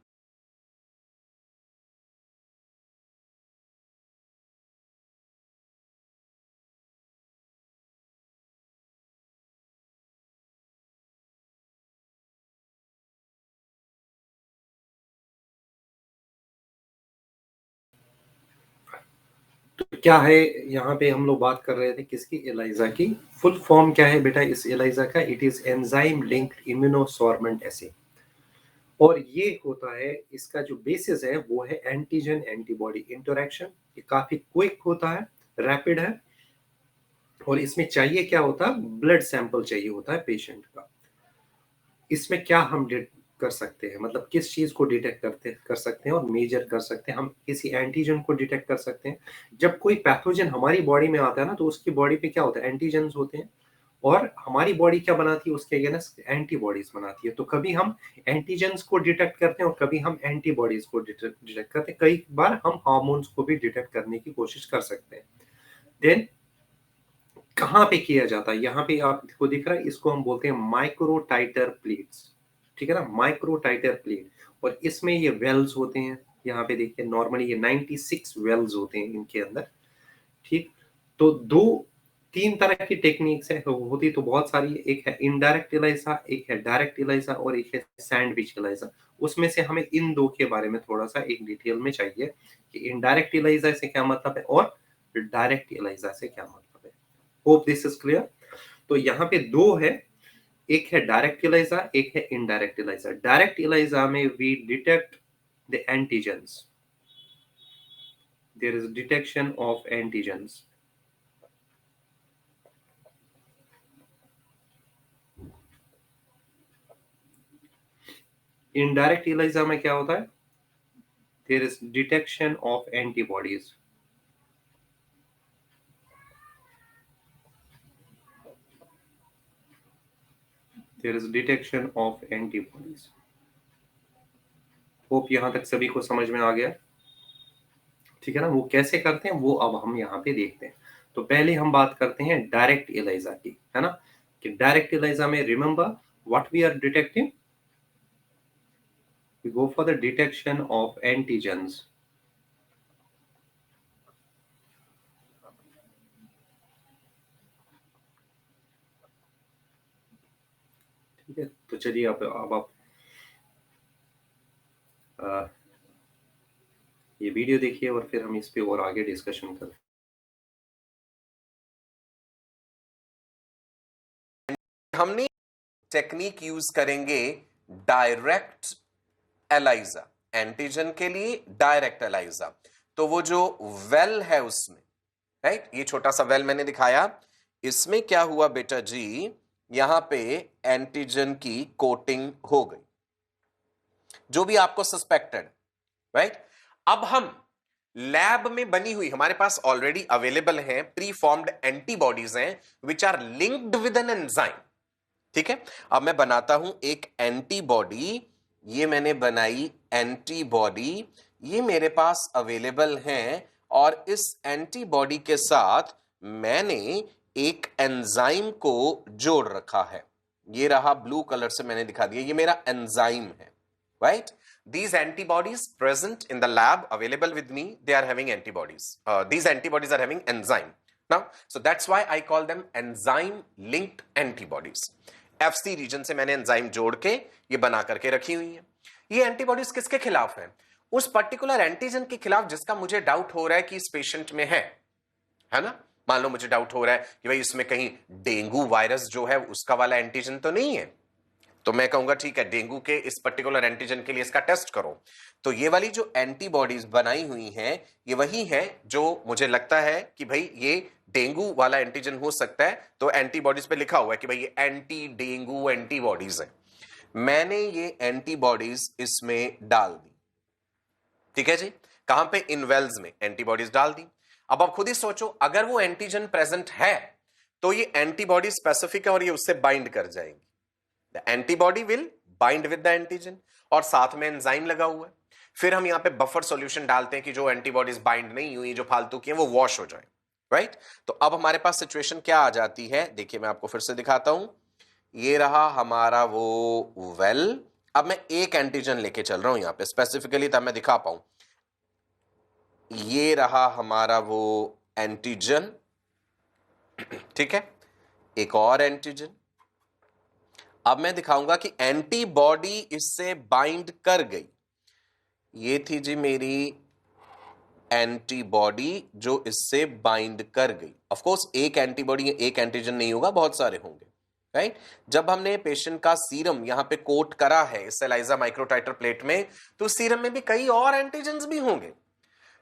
क्या है यहाँ पे हम लोग बात कर रहे थे किसकी, एलाइजा की। फुल फॉर्म क्या है बेटा इस एलाइजा का, it is enzyme linked immunosorbent assay. और ये होता है, इसका जो बेसिस है वो है एंटीजन एंटीबॉडी इंटरेक्शन। ये काफी क्विक होता है, रैपिड है, और इसमें चाहिए क्या होता है, ब्लड सैंपल चाहिए होता है पेशेंट का। इसमें क्या हम कर सकते हैं, मतलब किस चीज को डिटेक्ट कर सकते हैं और मेजर कर सकते हैं, हम किसी एंटीजन को डिटेक्ट कर सकते हैं। जब कोई पैथोजन हमारी बॉडी में आता है ना, तो उसकी बॉडी पे क्या होता है, एंटीजन्स होते हैं, और हमारी बॉडी क्या बनाती है, उसके अगेंस्ट एंटीबॉडीज बनाती है। तो कभी हम एंटीजन्स को डिटेक्ट करते हैं और कभी हम एंटीबॉडीज को डिटेक्ट करते हैं, कई बार हम हार्मोन्स को भी डिटेक्ट करने की कोशिश कर सकते हैं। देन कहाँ पे किया जाता है, यहाँ पे आपको दिख रहा है, इसको हम बोलते हैं माइक्रो टाइटर प्लेट्स, ठीक है ना, माइक्रो टाइटर प्लेट। और इसमें ये वेल्स होते हैं, यहाँ पे देखिए नॉर्मली ये 96 वेल्स होते हैं इनके अंदर, ठीक। तो दो तीन तरह की टेक्निक्स है, होती तो बहुत सारी है, एक है इनडायरेक्ट इलाइजा, एक है डायरेक्ट इलाइजा, और एक है सैंडविच इलाइजा। उसमें से हमें इन दो के बारे में थोड़ा सा एक डिटेल में चाहिए कि इनडायरेक्ट इलाइजा से क्या मतलब है और डायरेक्ट इलाइजा से क्या मतलब है। Hope this is clear. तो यहाँ पे दो है, एक है डायरेक्ट इलाइजा, एक है इनडायरेक्ट इलाइजा। डायरेक्ट इलाइजा में we detect the antigens, there is detection of antigens. Indirect ELISA में क्या होता है, there is detection of antibodies. There is detection of antibodies. Hope यहां तक सभी को समझ में आ गया, ठीक है ना। वो कैसे करते हैं वो अब हम यहाँ पे देखते हैं। तो पहले हम बात करते हैं डायरेक्ट इलाइजा की, है ना, कि डायरेक्ट इलाइजा में remember what we are detecting, we go for the detection of antigens। ठीक है, तो चलिए अब आप आ, ये वीडियो देखिए और फिर हम इस पे और आगे डिस्कशन करते हमने टेक्निक यूज करेंगे डायरेक्ट एलाइजा, एंटीजन के लिए डायरेक्ट एलाइजा। तो वो जो वेल है उसमें, राइट, ये छोटा सा वेल मैंने दिखाया, इसमें क्या हुआ बेटा जी, यहां पे एंटीजन की कोटिंग हो गई जो भी आपको सस्पेक्टेड, राइट। अब हम लैब में बनी हुई, हमारे पास ऑलरेडी अवेलेबल हैं प्री फॉर्म्ड एंटीबॉडीज हैं which are linked with an enzyme, ठीक है। अब मैं बनाता हूं एक एंटीबॉडी, ये मैंने बनाई एंटीबॉडी, ये मेरे पास अवेलेबल हैं, और इस एंटीबॉडी के साथ मैंने एक एंजाइम को जोड़ रखा है। ये रहा ब्लू कलर से मैंने दिखा दिया, ये मेरा एंजाइम है, right? These antibodies present in the lab available with me, they are having antibodies. These antibodies are having enzyme. Now, so that's why I call them enzyme linked antibodies. FC region से मैंने enzyme जोड़ के ये बना करके रखी हुई है। ये एंटीबॉडीज किसके खिलाफ है, उस पर्टिकुलर एंटीजन के खिलाफ जिसका मुझे डाउट हो रहा है कि इस पेशेंट में है ना। मान लो मुझे डाउट हो रहा है कि भाई इसमें कहीं डेंगू वायरस जो है उसका वाला एंटीजन तो नहीं है, तो मैं कहूंगा ठीक है डेंगू के इस पर्टिकुलर एंटीजन के लिए इसका टेस्ट करो। तो ये वाली जो एंटीबॉडीज बनाई हुई हैं ये वही है जो मुझे लगता है कि भाई ये डेंगू वाला एंटीजन हो सकता है, तो एंटीबॉडीज पे लिखा हुआ है कि भाई ये एंटी डेंगू एंटीबॉडीज है। मैंने ये एंटीबॉडीज इसमें डाल दी, ठीक है जी। कहां पे, इन वेल्स में एंटीबॉडीज डाल दी। अब आप खुद ही सोचो, अगर वो एंटीजन प्रेजेंट है तो ये एंटीबॉडी स्पेसिफिक है और ये उससे बाइंड कर जाएंगी। The antibody will bind with the antigen, और साथ में एंजाइम लगा हुआ है। फिर हम यहां पे बफर सॉल्यूशन डालते हैं कि जो एंटीबॉडीज बाइंड नहीं हुई, जो फालतू की है, वो वॉश हो जाए, राइट। तो अब हमारे पास सिचुएशन क्या आ जाती है, देखिए मैं आपको फिर से दिखाता हूं। ये रहा हमारा वो वेल। अब मैं एक एंटीजन लेके चल रहा हूं यहां पे स्पेसिफिकली, तब मैं दिखा पाऊं। ये रहा हमारा वो एंटीजन, ठीक है, एक और एंटीजन। अब मैं दिखाऊंगा कि एंटीबॉडी इससे बाइंड कर गई। ये थी जी मेरी एंटीबॉडी जो इससे बाइंड कर गई। ऑफ कोर्स एक एंटीबॉडी एक एंटीजन नहीं होगा, बहुत सारे होंगे, राइट। जब हमने पेशेंट का सीरम यहां पे कोट करा है इस एलाइजा माइक्रोटाइटर प्लेट में, तो सीरम में भी कई और एंटीजन्स भी होंगे,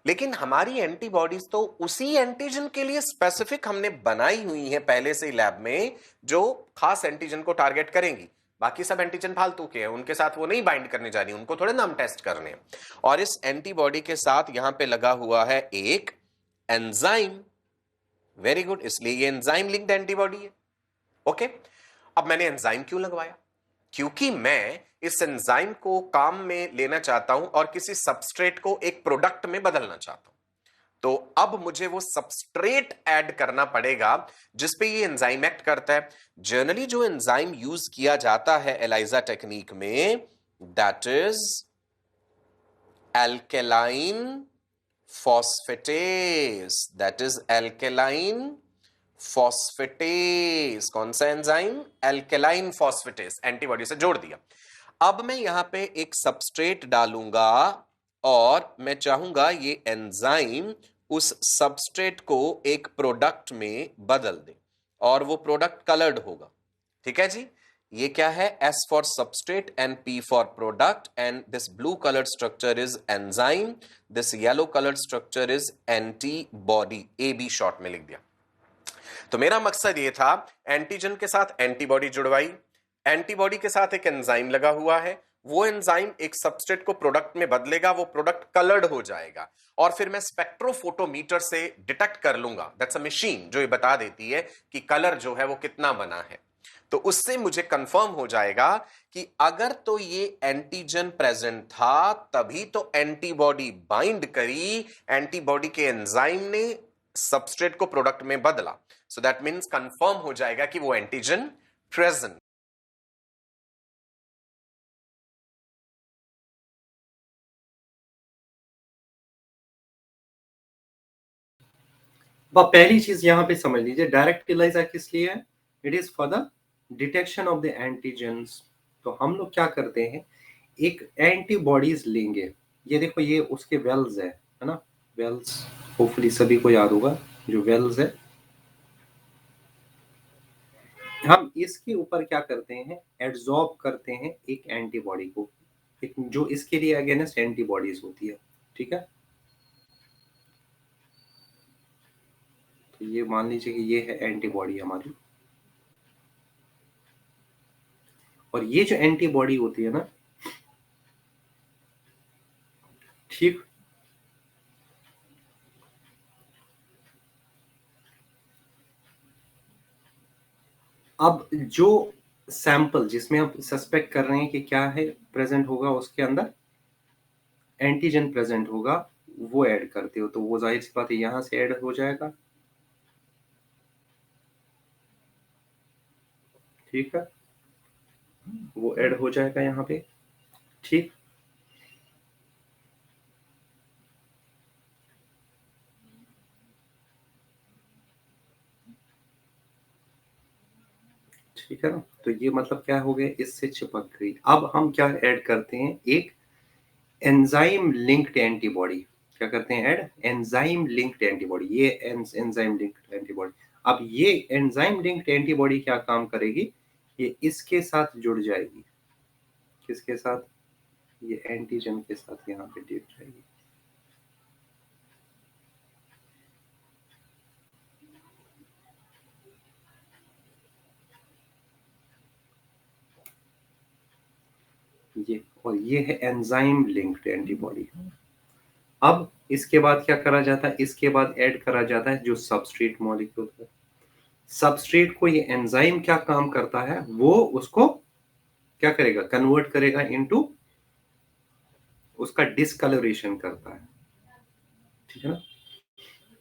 लेकिन हमारी एंटीबॉडीज तो उसी एंटीजन के लिए स्पेसिफिक हमने बनाई हुई है पहले से ही लैब में, जो खास एंटीजन को टारगेट करेंगी। बाकी सब एंटीजन फालतू के हैं, उनके साथ वो नहीं बाइंड करने जा रही, उनको थोड़े नाम टेस्ट करने हैं। और इस एंटीबॉडी के साथ यहां पे लगा हुआ है एक एंजाइम। वेरी गुड, इसलिए ये एंजाइम लिंक्ड एंटीबॉडी है। ओके, अब मैंने एंजाइम क्यों लगवाया? क्योंकि मैं इस एंजाइम को काम में लेना चाहता हूं और किसी सबस्ट्रेट को एक प्रोडक्ट में बदलना चाहता हूं। तो अब मुझे वो सबस्ट्रेट ऐड करना पड़ेगा जिस पे ये एंजाइम एक्ट करता है। जनरली जो एंजाइम यूज किया जाता है एलाइजा टेक्निक में, that is alkaline phosphatase. That is alkaline phosphatase. कौन सा एंजाइम? Alkaline phosphatase. एंटीबॉडी से जोड़ दिया। अब मैं यहां पे एक सबस्ट्रेट डालूंगा और मैं चाहूंगा ये एंजाइम उस सबस्ट्रेट को एक प्रोडक्ट में बदल दे, और वो प्रोडक्ट कलर्ड होगा। ठीक है जी, ये क्या है? S for substrate and P for product, and this blue coloured structure is enzyme, this yellow coloured structure is antibody. AB short में लिख दिया। तो मेरा मकसद ये था, एंटीजन के साथ एंटीबॉडी जुड़वाई, एंटीबॉडी के साथ एक एंजाइम लगा हुआ है, वो एंजाइम एक सबस्ट्रेट को प्रोडक्ट में बदलेगा, वो प्रोडक्ट कलर्ड हो जाएगा, और फिर मैं स्पेक्ट्रोफोटोमीटर से डिटेक्ट कर लूंगा। दैट्स अ मशीन जो ये बता देती है कि कलर जो है वो कितना बना है। तो उससे मुझे कंफर्म हो जाएगा कि अगर तो ये एंटीजन प्रेजेंट था तभी तो एंटीबॉडी बाइंड करी, एंटीबॉडी के एंजाइम ने सबस्ट्रेट को प्रोडक्ट में बदला। सो दैट मीन्स कंफर्म हो जाएगा कि वो एंटीजन प्रेजेंट। अब पहली चीज यहाँ पे समझ लीजिए, डायरेक्ट एलाइजा किस लिए है? It is for the detection of the antigens. तो हम लोग क्या करते हैं, एक एंटीबॉडीज लेंगे। ये देखो, ये उसके वेल्स है ना, वेल्स होपफुली सभी को याद होगा जो वेल्स है। हम इसके ऊपर क्या करते हैं, एड्सॉर्ब करते हैं एक एंटीबॉडी को, जो इसके लिए अगेंस्ट एंटीबॉडीज होती है। ठीक है, तो ये मान लीजिए कि ये है एंटीबॉडी हमारी, और ये जो एंटीबॉडी होती है ना, ठीक, अब जो सैंपल जिसमें हम सस्पेक्ट कर रहे हैं कि क्या है प्रेजेंट होगा, उसके अंदर एंटीजन प्रेजेंट होगा, वो ऐड करते हो, तो वो जाहिर सी बात है यहां से ऐड हो जाएगा। ठीक है, वो ऐड हो जाएगा यहाँ पे। ठीक, ठीक है ना, तो ये मतलब क्या हो गया, इससे चिपक गई। अब हम क्या ऐड करते हैं, एक एंजाइम लिंक्ड एंटीबॉडी। क्या करते हैं, ऐड एंजाइम लिंक्ड एंटीबॉडी। ये एंजाइम लिंक्ड एंटीबॉडी, अब ये एंजाइम लिंक्ड एंटीबॉडी क्या काम करेगी, ये इसके साथ जुड़ जाएगी। किसके साथ? ये एंटीजन के साथ यहाँ पे जुड़ जाएगी। ये, और ये है एंजाइम लिंक्ड एंटीबॉडी। अब इसके बाद क्या करा जाता है, इसके बाद ऐड करा जाता है जो सबस्ट्रेट मॉलिक्यूल है। सबस्ट्रेट को ये एंजाइम क्या काम करता है, वो उसको क्या करेगा, कन्वर्ट करेगा इनटू, उसका डिसकलरेशन करता है। ठीक है ना,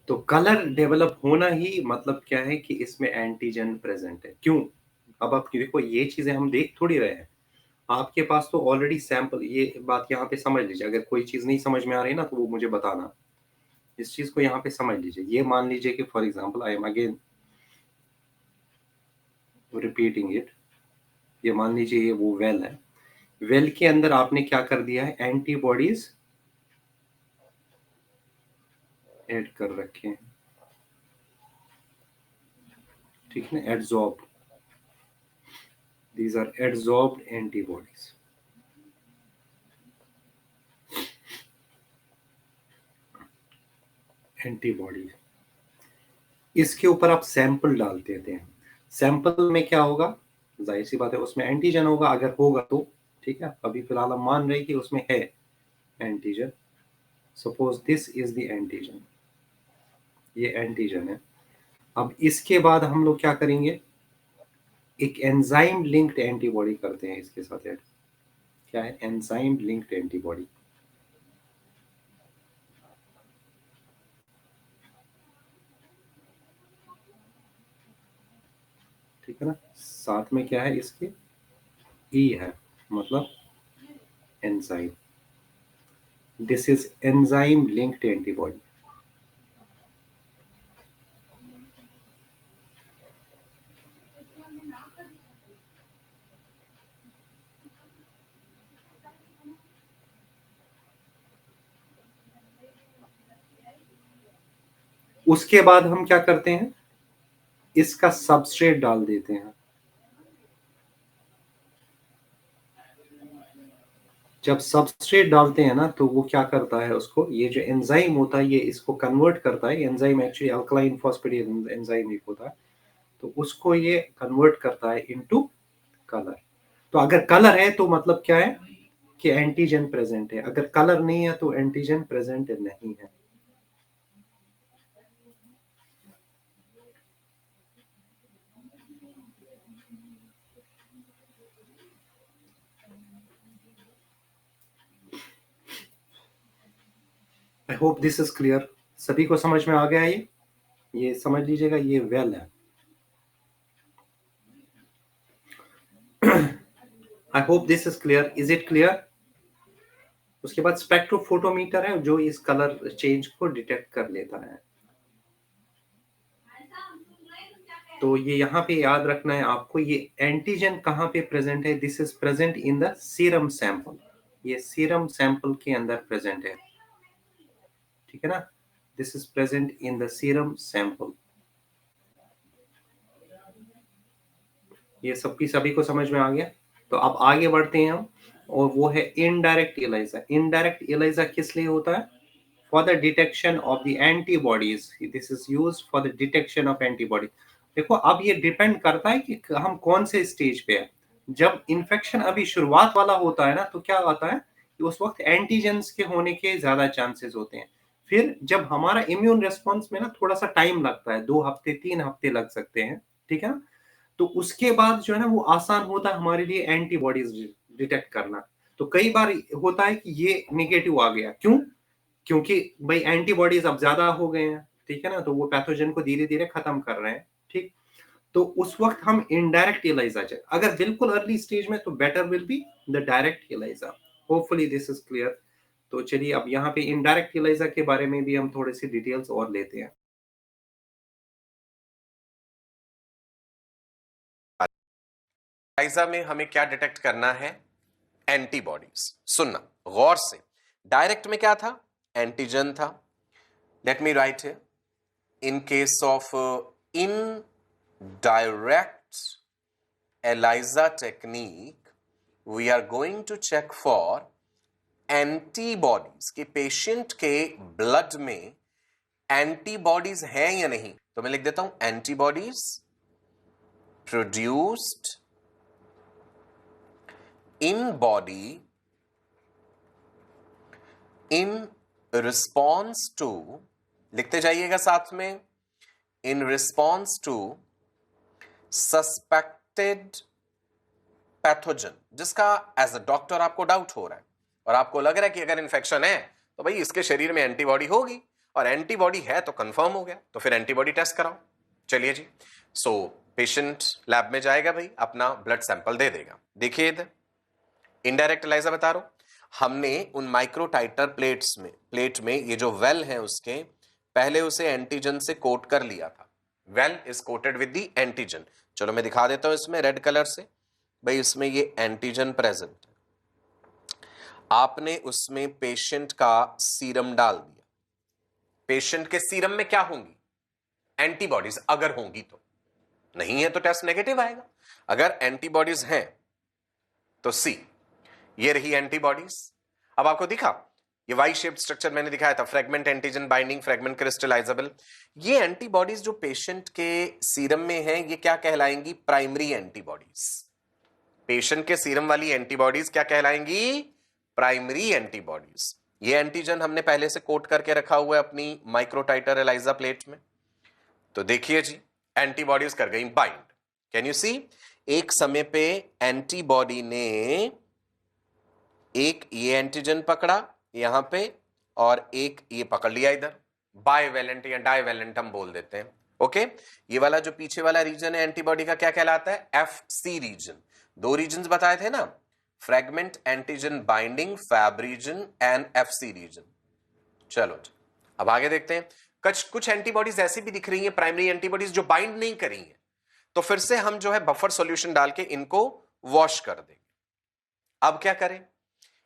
तो कलर डेवलप होना ही मतलब क्या है कि इसमें एंटीजन प्रेजेंट है। क्यों? अब आप देखो, ये चीजें हम देख थोड़ी रहे हैं, आपके पास तो ऑलरेडी सैंपल, ये बात यहाँ पे समझ लीजिए। अगर कोई चीज नहीं समझ में आ रही ना, तो वो मुझे बताना। इस चीज को यहाँ पे समझ लीजिए। ये मान लीजिए कि for example, I am again repeating it, ये मान लीजिए ये वो वेल है, वेल के अंदर आपने क्या कर दिया है, एंटीबॉडीज ऐड कर रखे हैं, ठीक है ना, एडजॉर्ब्ड, दीज आर एडजॉर्ब्ड एंटीबॉडीज। एंटीबॉडीज, इसके ऊपर आप सैंपल डाल देते हैं। सैंपल में क्या होगा, जाहिर सी बात है उसमें एंटीजन होगा, अगर होगा तो ठीक है। अभी फिलहाल हम मान रहे हैं कि उसमें है antigen. Suppose this is the antigen, ये एंटीजन है। अब इसके बाद हम लोग क्या करेंगे, एक एंजाइम लिंक्ड एंटीबॉडी करते हैं इसके साथ ऐड। क्या है, एंजाइम लिंक्ड एंटीबॉडी। ठीक है ना, साथ में क्या है इसके, ई है, मतलब enzyme. This is enzyme linked antibody. उसके बाद हम क्या करते हैं, इसका सबस्ट्रेट डाल देते हैं। जब सबस्ट्रेट डालते हैं ना तो वो क्या करता है, उसको ये जो एंजाइम होता है ये इसको कन्वर्ट करता है। Enzyme actually alkaline phosphatase enzyme एक होता है, तो उसको ये कन्वर्ट करता है इनटू कलर। तो अगर कलर है तो मतलब क्या है कि एंटीजन प्रेजेंट है, अगर कलर नहीं है तो एंटीजन प्रेजेंट नहीं है। आई होप दिस इज क्लियर। सभी को समझ में आ गया ये समझ लीजिएगा, ये वेल है। आई hope this is clear. Is it clear? उसके बाद स्पेक्ट्रोफोटोमीटर है जो इस कलर चेंज को डिटेक्ट कर लेता है। तो ये यहाँ पे याद रखना है आपको, ये एंटीजन कहाँ पे प्रेजेंट है, this is present in the serum sample. ये सीरम सैंपल के अंदर प्रेजेंट है, ठीक है ना, this is present in the serum sample. ये सबकी सभी को समझ में आ गया। तो अब आगे बढ़ते हैं हम, और वो है इनडायरेक्ट एलाइजा। इनडायरेक्ट एलाइजा किस लिए होता है, for the detection of the antibodies. This is used for the detection of antibody. देखो अब ये डिपेंड करता है कि हम कौन से स्टेज पे हैं। जब इन्फेक्शन अभी शुरुआत वाला होता है ना तो क्या होता है कि उस वक्त एंटीजेंस के होने के ज्यादा चांसेस होते हैं। फिर जब हमारा इम्यून रिस्पॉन्स में ना थोड़ा सा टाइम लगता है, 2 हफ्ते 3 हफ्ते लग सकते हैं, ठीक है ना, तो उसके बाद जो है ना वो आसान होता है हमारे लिए एंटीबॉडीज डिटेक्ट करना। तो कई बार होता है कि ये नेगेटिव आ गया, क्यों, क्योंकि भाई एंटीबॉडीज अब ज्यादा हो गए हैं, ठीक है ना, तो वो पैथोजन को धीरे धीरे खत्म कर रहे हैं, ठीक। तो उस वक्त हम इनडायरेक्ट एलाइजा चेक, अगर बिल्कुल अर्ली स्टेज में तो better will be the direct ELISA. Hopefully this is clear. तो चलिए अब यहाँ पे इनडायरेक्ट एलाइजा के बारे में भी हम थोड़ी सी डिटेल्स और लेते हैं। एलाइजा में हमें क्या डिटेक्ट करना है, एंटीबॉडीज। सुनना गौर से, डायरेक्ट में क्या था, एंटीजन था। Late me write here, in case of indirect ELISA technique, we are going to check for antibodies कि पेशेंट के ब्लड में एंटीबॉडीज हैं या नहीं। तो मैं लिख देता हूं antibodies produced in body in response to, लिखते जाइएगा साथ में, in response to suspected pathogen, जिसका एज अ डॉक्टर आपको डाउट हो रहा है और आपको लग रहा है कि अगर इन्फेक्शन है तो भाई इसके शरीर में एंटीबॉडी होगी, और एंटीबॉडी है तो कंफर्म हो गया, तो फिर एंटीबॉडी टेस्ट कराओ। चलिए जी, सो पेशेंट लैब में जाएगा, भाई अपना ब्लड सैंपल दे देगा। देखिए इधर इनडायरेक्ट एलाइजा बता रहा हूं, हमने उन माइक्रो टाइटर प्लेट में ये जो वेल है उसके पहले उसे एंटीजन से कोट कर लिया था। Well is coated with the antigen. चलो मैं दिखा देता हूं इसमें रेड कलर से, भाई इसमें ये एंटीजन प्रेजेंट है। आपने उसमें पेशेंट का सीरम डाल दिया, पेशेंट के सीरम में क्या होंगी? एंटीबॉडीज, अगर होंगी तो। नहीं है तो टेस्ट नेगेटिव आएगा। अगर एंटीबॉडीज हैं तो सी, ये रही एंटीबॉडीज। अब आपको दिखा ये वाई शेप्ड स्ट्रक्चर मैंने दिखाया था, फ्रेगमेंट एंटीजन बाइंडिंग, फ्रेगमेंट क्रिस्टलाइजेबल। ये एंटीबॉडीज जो पेशेंट के सीरम में है ये क्या कहलाएंगी? Primary antibodies. पेशेंट के सीरम वाली एंटीबॉडीज क्या कहलाएंगी? Primary antibodies. ये एंटीजन हमने पहले से कोट करके रखा हुआ है अपनी माइक्रोटाइटर एलाइजा प्लेट में। तो देखिए जी, एंटीबॉडीज कर गई बाइंड। Can you see? एक समय पे एंटीबॉडी ने एक ये एंटीजन पकड़ा यहां पे और एक ये पकड़ लिया इधर, बाइवेलेंट या डाइवेलेंट हम बोल देते हैं। ओके, ये वाला जो पीछे वाला रीजन है एंटीबॉडी का क्या कहलाता है? FC reason. दो रीजन बताए थे ना, fragment antigen binding fab region and FC region. चलो जी, अब आगे देखते हैं। कुछ एंटीबॉडीज ऐसी भी दिख रही हैं, प्राइमरी एंटीबॉडीज जो बाइंड नहीं करी हैं, तो फिर से हम जो है बफर सॉल्यूशन डाल के इनको वॉश कर देंगे। अब क्या करें?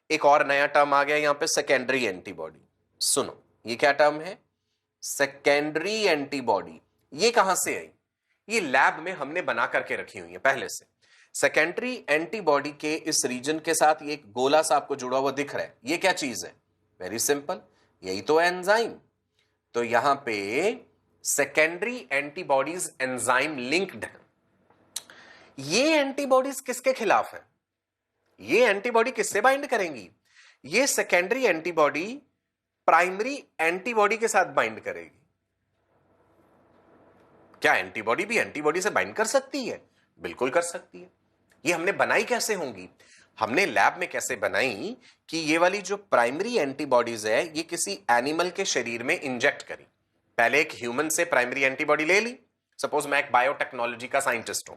एक और नया टर्म आ गया यहां पे, सेकेंडरी एंटीबॉडी। सुनो, ये क्या टर्म है? Secondary antibody. ये कहां से आई? ये लैब में हमने बना करके रखी हुई है पहले से। सेकेंडरी एंटीबॉडी के इस रीजन के साथ ये एक गोला सा आपको जुड़ा हुआ दिख रहा है, ये क्या चीज है? वेरी सिंपल, यही तो एंजाइम। तो यहां पे सेकेंडरी एंटीबॉडीज एंजाइम लिंक्ड है। ये एंटीबॉडीज किसके खिलाफ है? ये एंटीबॉडी किससे बाइंड करेंगी? ये सेकेंडरी एंटीबॉडी प्राइमरी एंटीबॉडी के साथ बाइंड करेगी। क्या एंटीबॉडी भी एंटीबॉडी से बाइंड कर सकती है? बिल्कुल कर सकती है। ये हमने बनाई कैसे होंगी? हमने लैब में कैसे बनाई कि ये वाली जो प्राइमरी एंटीबॉडीज है ये किसी एनिमल के शरीर में इंजेक्ट करी। पहले एक ह्यूमन से प्राइमरी एंटीबॉडी ले ली। सपोज मैं एक बायोटेक्नोलॉजी का साइंटिस्ट हूं,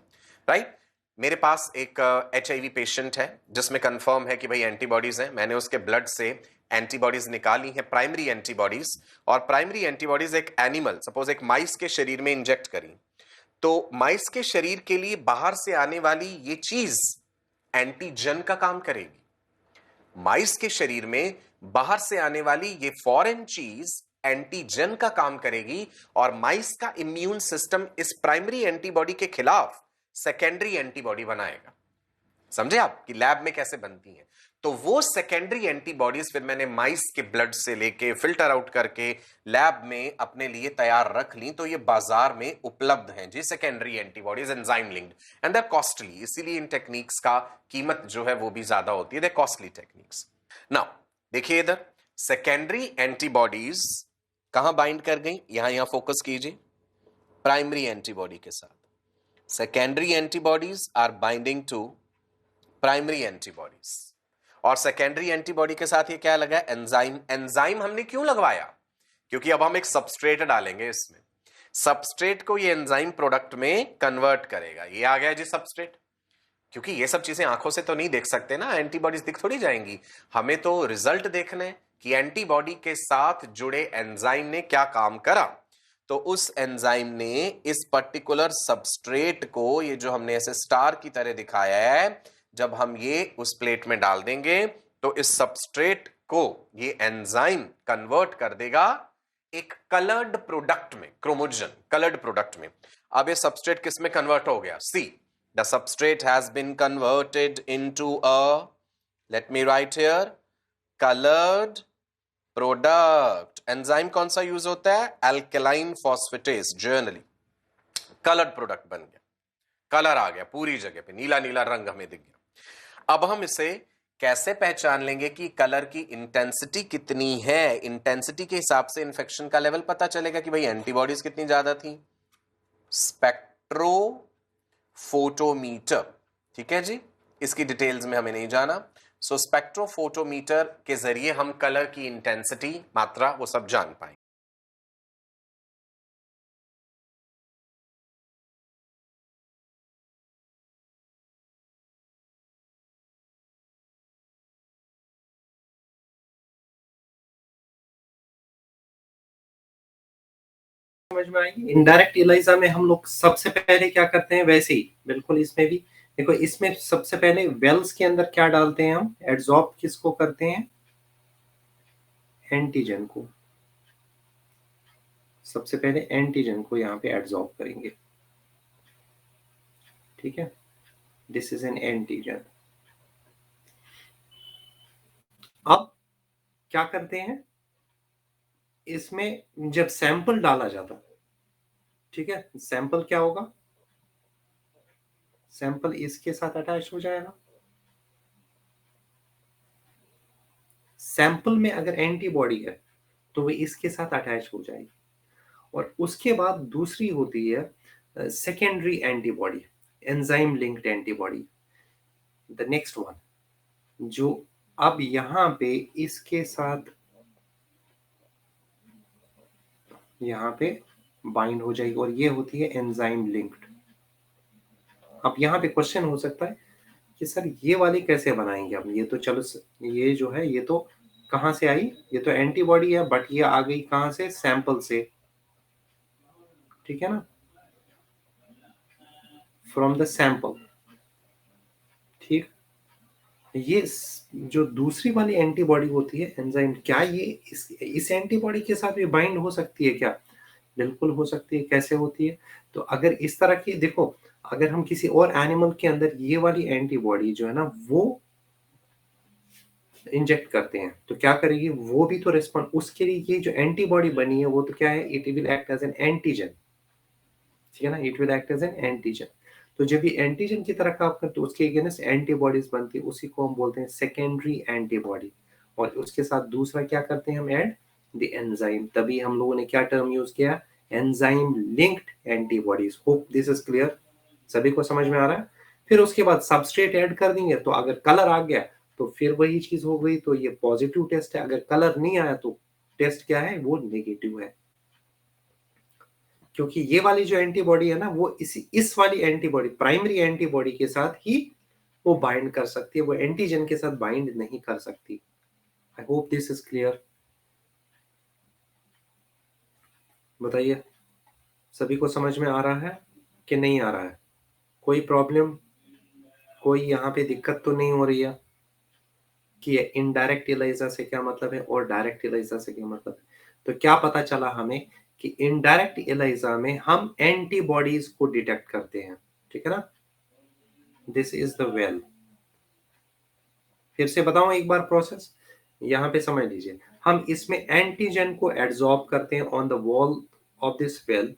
राइट? मेरे पास एक HIV पेशेंट है जिसमें कंफर्म है कि भाई एंटीबॉडीज हैं। मैंने उसके ब्लड से एंटीबॉडीज निकाली हैं, प्राइमरी एंटीबॉडीज, और प्राइमरी एंटीबॉडीज एक एनिमल, सपोज एक माइस के शरीर में इंजेक्ट करी। तो माइस के शरीर के लिए बाहर से आने वाली ये चीज एंटीजन का काम करेगी। माइस के शरीर में बाहर से आने वाली ये फॉरेन चीज एंटीजन का काम करेगी, और माइस का इम्यून सिस्टम इस प्राइमरी एंटीबॉडी के खिलाफ सेकेंडरी एंटीबॉडी बनाएगा। समझे आप कि लैब में कैसे बनती हैं? तो वो सेकेंडरी एंटीबॉडीज फिर मैंने माइस के ब्लड से लेके फिल्टर आउट करके लैब में अपने लिए तैयार रख ली। तो ये बाजार में उपलब्ध हैं जी, secondary antibodies enzyme linked, and they are costly. इसीलिए इन टेक्निक्स का कीमत जो है वो भी ज्यादा होती है, दे कॉस्टली टेक्निक्स। नाउ देखिए इधर, सेकेंडरी एंटीबॉडीज कहां बाइंड कर गई? यहां फोकस कीजिए, प्राइमरी एंटीबॉडी के साथ। Secondary antibodies are binding to primary antibodies, और सेकेंडरी एंटीबॉडी के साथ ये क्या लगा? एंजाइम। एंजाइम हमने क्यों लगवाया? क्योंकि अब हम एक सबस्ट्रेट डालेंगे इसमें, सबस्ट्रेट को ये एंजाइम प्रोडक्ट में कन्वर्ट करेगा। ये आ गया जी सबस्ट्रेट। क्योंकि ये सब चीजें आंखों से तो नहीं देख सकते ना, एंटीबॉडीज दिख थोड़ी जाएंगी, हमें तो रिजल्ट देखना है कि एंटीबॉडी के साथ जुड़े एंजाइम ने क्या काम करा। तो उस एंजाइम ने इस पर्टिकुलर सबस्ट्रेट को, ये जो हमने ऐसे स्टार की तरह दिखाया है, जब हम ये उस प्लेट में डाल देंगे तो इस सबस्ट्रेट को ये एंजाइम कन्वर्ट कर देगा एक कलर्ड प्रोडक्ट में, क्रोमोजन कलर्ड प्रोडक्ट में। अब ये सबस्ट्रेट किस में कन्वर्ट हो गया? See, the substrate has been converted into a, let me write here, coloured product. Enzyme कौन सा यूज होता है? Alkaline phosphatase. Generally coloured product बन गया, कलर आ गया पूरी जगह पे, नीला नीला रंग हमें दिख गया। अब हम इसे कैसे पहचान लेंगे कि कलर की इंटेंसिटी कितनी है? इंटेंसिटी के हिसाब से इंफेक्शन का लेवल पता चलेगा कि भाई एंटीबॉडीज कितनी ज्यादा थी। स्पेक्ट्रोफोटोमीटर, ठीक है जी, इसकी डिटेल्स में हमें नहीं जाना। सो स्पेक्ट्रोफोटोमीटर के जरिए हम कलर की इंटेंसिटी, मात्रा, वो सब जान पाएंगे। समझ में आएगी। इनडायरेक्ट इलाइजा में हम लोग सबसे पहले क्या करते हैं, वैसे ही बिल्कुल इसमें भी देखो, इसमें सबसे पहले वेल्स के अंदर क्या डालते हैं हम? एड्सॉर्ब किसको करते हैं? एंटीजन को। सबसे पहले एंटीजन को यहाँ पे एब्जॉर्ब करेंगे, ठीक है, दिस इज एन एंटीजन। अब क्या करते हैं, इसमें जब सैंपल डाला जाता, ठीक है, सैंपल क्या होगा, सैंपल इसके साथ अटैच हो जाएगा। सैंपल में अगर एंटीबॉडी है तो वो इसके साथ अटैच हो जाएगी, और उसके बाद दूसरी होती है secondary antibody, enzyme linked antibody, the next one, जो अब यहां पे इसके साथ यहां पे बाइंड हो जाएगी, और ये होती है एंजाइम लिंक्ड। अब यहाँ पे क्वेश्चन हो सकता है कि सर ये वाली कैसे बनाएंगे हम, ये तो चलो ये जो है ये तो कहाँ से आई, ये तो एंटीबॉडी है, बट ये आ गई कहाँ से, सैंपल से, ठीक है ना, फ्रॉम द सैंपल, ठीक। ये जो दूसरी वाली एंटीबॉडी होती है एंजाइम, क्या ये इस एंटीबॉडी के साथ भी बाइंड हो सकती है क्या, बिल्कुल हो सकती है। कैसे होती है, तो अगर इस तरह की देखो, अगर हम किसी और एनिमल के अंदर ये वाली एंटीबॉडी जो है ना वो इंजेक्ट करते हैं तो क्या करेगी, वो भी तो रिस्पॉन्ड, उसके लिए ये जो एंटीबॉडी बनी है वो तो क्या है, it will act as an antigen, ठीक है ना, it will act as an antigen. तो जब ये एंटीजन की तरह काम करते तो उसके अगेंस्ट एंटीबॉडीज बनती है, उसी को हम बोलते हैं सेकेंडरी एंटीबॉडी। और उसके साथ दूसरा क्या करते हैं हम, ऐड द एंजाइम, तभी हम लोगों ने क्या टर्म यूज किया, enzyme linked antibodies. Hope this is clear, सभी को समझ में आ रहा है। फिर उसके बाद सबस्ट्रेट ऐड कर देंगे, तो अगर कलर आ गया तो फिर वही चीज हो गई, तो ये पॉजिटिव टेस्ट है, अगर कलर नहीं आया तो टेस्ट क्या है, वो नेगेटिव है। क्योंकि ये वाली जो एंटीबॉडी है ना वो इस वाली एंटीबॉडी, प्राइमरी एंटीबॉडी के साथ ही वो बाइंड कर सकती है, वो एंटीजन के साथ बाइंड नहीं कर सकती। आई होप दिस इज क्लियर। बताइए, सभी को समझ में आ रहा है कि नहीं आ रहा है, कोई प्रॉब्लम, कोई यहाँ पे दिक्कत तो नहीं हो रही है कि इनडायरेक्ट इलाइजा से क्या मतलब है और डायरेक्ट इलाइजा से क्या मतलब है। तो क्या पता चला हमें कि इनडायरेक्ट इलाइजा में हम एंटीबॉडीज को डिटेक्ट करते हैं, ठीक है ना, दिस इज द वेल। फिर से बताऊं एक बार प्रोसेस, यहां पे समझ लीजिए, हम इसमें एंटीजन को एब्जॉर्ब करते हैं on the wall of this well,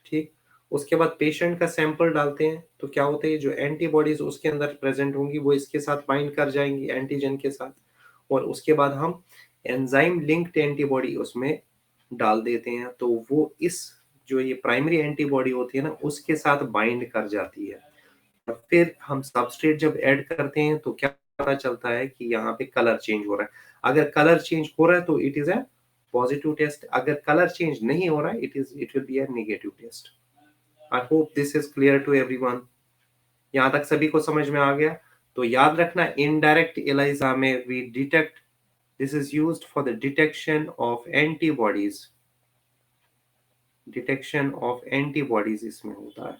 ठीक। उसके बाद पेशेंट का सैंपल डालते हैं, तो क्या होता है, जो एंटीबॉडीज उसके अंदर प्रेजेंट होंगी वो इसके साथ बाइंड कर जाएंगी एंटीजन के साथ, और उसके बाद हम एंजाइम लिंक्ड एंटीबॉडी उसमें डाल देते हैं, तो वो इस जो ये प्राइमरी एंटीबॉडी होती है ना उसके साथ बाइंड कर जाती है। और फिर हम सबस्ट्रेट जब ऐड करते हैं तो क्या पता चलता है कि यहाँ पे कलर चेंज हो रहा है। अगर कलर चेंज हो रहा है तो it is a positive test, अगर कलर चेंज नहीं हो रहा है it will be a negative test. I hope this is clear to everyone, यहाँ तक सभी को समझ में आ गया। तो याद रखना, इनडायरेक्ट एलिजा में we detect, this is used for the detection of antibodies, detection of antibodies इसमें होता है।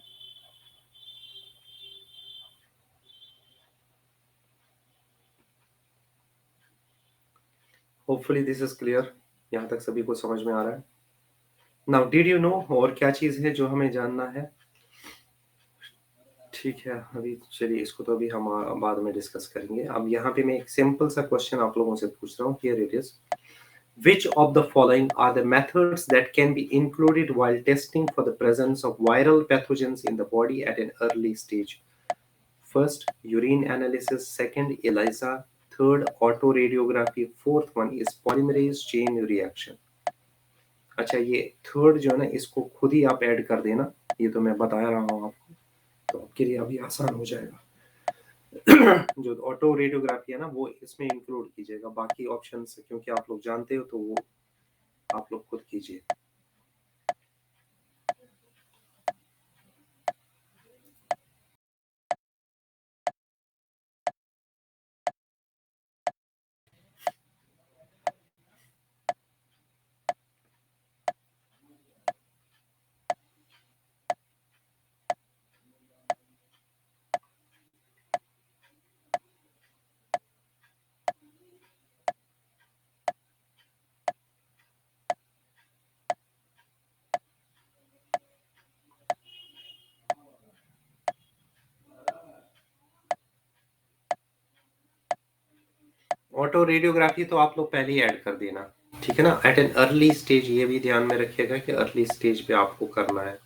होपफुली दिस इज क्लियर, यहाँ तक सभी को समझ में आ रहा है। नाउ डिड यू नो, और क्या चीज है जो हमें जानना है, ठीक है, अभी चलिए इसको तो अभी हम बाद में डिस्कस करेंगे। अब यहाँ पे मैं एक सिंपल सा क्वेश्चन आप लोगों से पूछ रहा हूँ, here it is, which of the following are the methods that can be included while testing for the presence of viral pathogens in the body at an early stage? First, urine analysis. Second, ELISA. Third, autoradiography. Fourth one is polymerase chain reaction. अच्छा, ये third जो है ना इसको खुद ही आप add कर देना, ये तो मैं बता रहा हूँ आपको, तो आपके लिए अभी आसान हो जाएगा। जो ऑटो रेडियोग्राफी है ना वो इसमें इंक्लूड कीजिएगा, बाकी ऑप्शंस क्योंकि आप लोग जानते हो तो वो आप लोग खुद कीजिए। ऑटो रेडियोग्राफी तो आप लोग पहले ही ऐड कर देना, ठीक है ना, एट एन अर्ली स्टेज। ये भी ध्यान में रखिएगा कि अर्ली स्टेज पे आपको करना है।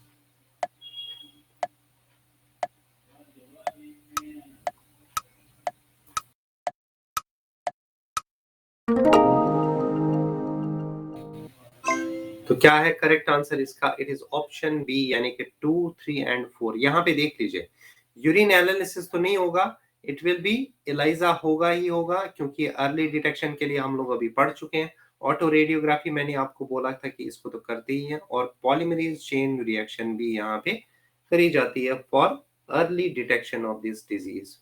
तो क्या है करेक्ट आंसर इसका? इट इज ऑप्शन बी, यानी कि 2, 3 एंड 4। यहाँ पे देख लीजिए, यूरिन एनालिसिस तो नहीं होगा, इट विल बी एलाइजा होगा ही होगा, क्योंकि अर्ली डिटेक्शन के लिए हम लोग अभी पढ़ चुके हैं। ऑटो रेडियोग्राफी मैंने आपको बोला था कि इसको तो करते ही है, और पॉलीमरेज चेन रिएक्शन भी यहाँ पे करी जाती है for early detection of this disease.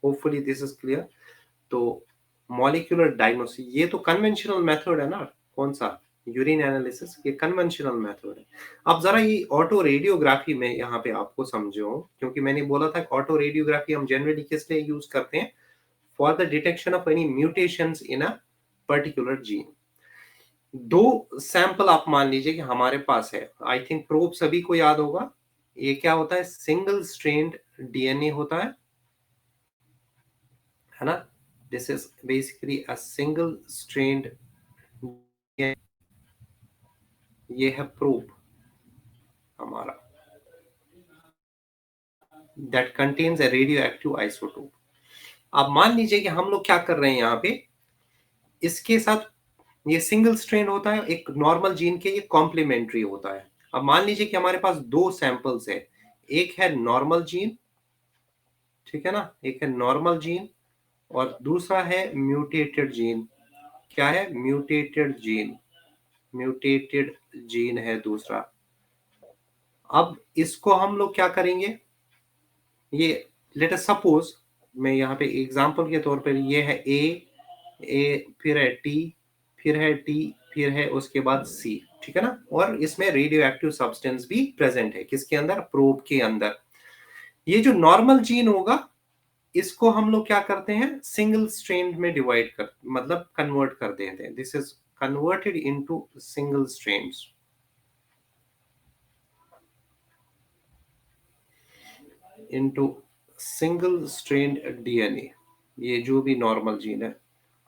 Hopefully this is clear. तो मॉलिक्यूलर डायग्नोसिस ये तो कन्वेंशनल मेथड है ना, कौन सा? यूरिन एनालिसिस, ये कन्वेंशनल मेथड है। अब जरा ये ऑटो रेडियोग्राफी में यहाँ पे आपको समझो, क्योंकि मैंने बोला था ऑटो रेडियोग्राफी हम जनरली किस लिए यूज करते हैं? For the detection of any mutations in a particular gene. दो सैंपल आप मान लीजिए कि हमारे पास है, आई थिंक प्रोब सभी को याद होगा। ये क्या होता है? सिंगल स्ट्रेंड डीएनए होता है ना। This is basically a single strand, ये है प्रोब हमारा, that contains a radioactive isotope. अब मान लीजिए कि हम लोग क्या कर रहे हैं यहाँ पे, इसके साथ ये सिंगल स्ट्रेंड होता है, एक नॉर्मल जीन के ये कॉम्प्लीमेंट्री होता है। अब मान लीजिए कि हमारे पास दो सैंपल्स है, एक है नॉर्मल जीन, ठीक है ना, एक है नॉर्मल जीन, और दूसरा है म्यूटेटेड जीन। क्या है? म्यूटेटेड जीन, म्यूटेटेड जीन है दूसरा। अब इसको हम लोग क्या करेंगे, ये लेट अस सपोज, मैं यहाँ पे एग्जांपल के तौर पर, ये है ए, फिर है टी, फिर है टी, फिर है उसके बाद सी, ठीक है ना, और इसमें रेडियो एक्टिव सब्सटेंस भी प्रेजेंट है, किसके अंदर? प्रोब के अंदर। ये जो नॉर्मल जीन होगा, इसको हम लोग क्या करते हैं? सिंगल स्ट्रेंड में डिवाइड कर, मतलब कन्वर्ट कर देते हैं। This is converted into single strands, into single strand DNA, ये जो भी नॉर्मल जीन है।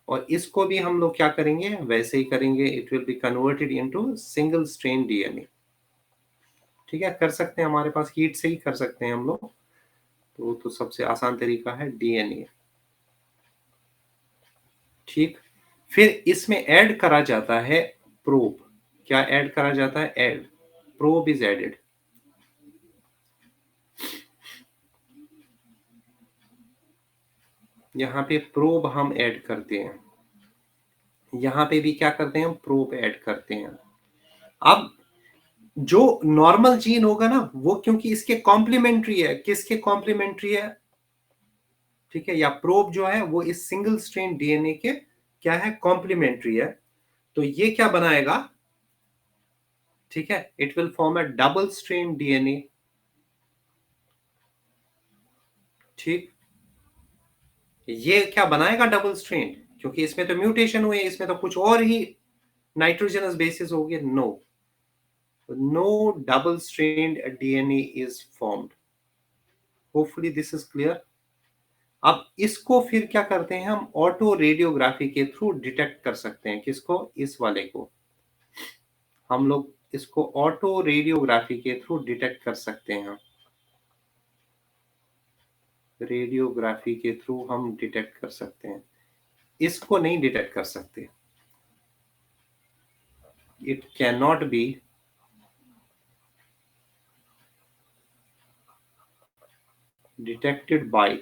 और इसको भी हम लोग क्या करेंगे? वैसे ही करेंगे, it will be converted into single strain DNA. ठीक है, कर सकते हैं, हमारे पास हीट से ही कर सकते हैं हम लोग, तो सबसे आसान तरीका है डीएनए। ठीक, फिर इसमें ऐड करा जाता है प्रोब। क्या ऐड करा जाता है? Add, probe is added. यहाँ पे प्रोब हम ऐड करते हैं, यहाँ पे भी क्या करते हैं? हम प्रोब ऐड करते हैं। अब जो नॉर्मल जीन होगा ना, वो क्योंकि इसके कॉम्प्लीमेंट्री है, किसके कॉम्प्लीमेंट्री है? ठीक है, या प्रोब जो है वो इस सिंगल स्ट्रेन डीएनए के क्या है? कॉम्प्लीमेंट्री है। तो ये क्या बनाएगा? ठीक है, it will form a double strand DNA. ठीक, ये क्या बनाएगा? डबल स्ट्रेन, क्योंकि इसमें तो म्यूटेशन हुए, इसमें तो कुछ और ही नाइट्रोजनस बेसिस हो गया। No, no double strand DNA is formed. Hopefully this is clear. अब इसको फिर क्या करते हैं? हम ऑटो रेडियोग्राफी के थ्रू डिटेक्ट कर सकते हैं। किसको? इस वाले को हम लोग इसको ऑटो रेडियोग्राफी के थ्रू डिटेक्ट कर सकते हैं। रेडियोग्राफी के थ्रू हम डिटेक्ट कर सकते हैं, इसको नहीं डिटेक्ट कर सकते। It can not be detected by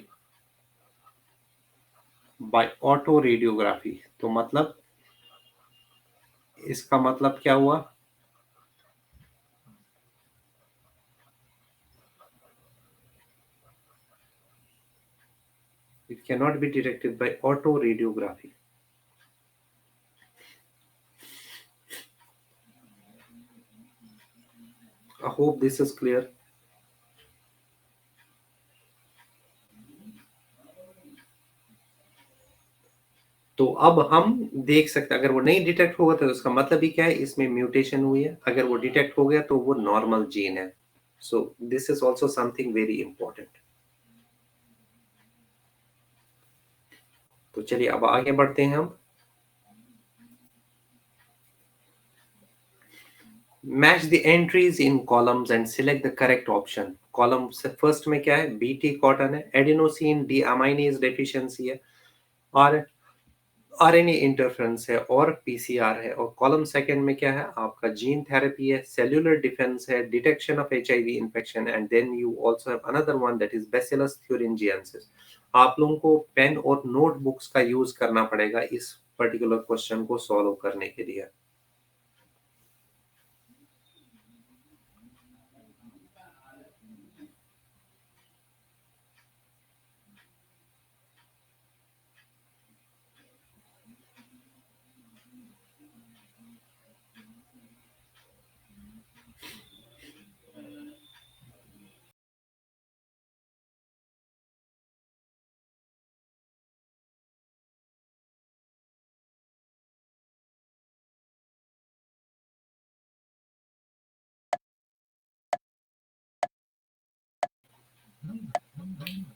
auto radiography. तो मतलब, इसका मतलब क्या हुआ? It cannot be detected by autoradiography. I hope this is clear. तो अब हम देख सकते हैं, अगर वो नहीं डिटेक्ट होगा तो उसका मतलब ही क्या है? इसमें म्यूटेशन हुई है। अगर वो डिटेक्ट हो गया तो वो नॉर्मल जीन है। So this is also something very important. तो चलिए अब आगे बढ़ते हैं हम। Match the entries in columns and select the correct option. Column से फर्स्ट में क्या है, बीटी कॉटन है, एडिनोसिन डी अमाइनेज डेफिशिएंसी है, और आरएनए इंटरफेरेंस है, और पीसीआर है। और कॉलम सेकंड में क्या है, आपका जीन थेरेपी है, सेल्यूलर डिफेंस है, detection of HIV infection, and then you also have another one that is bacillus thuringiensis. आप लोगों को पेन और नोटबुक्स का यूज करना पड़ेगा इस पर्टिकुलर क्वेश्चन को सॉल्व करने के लिए।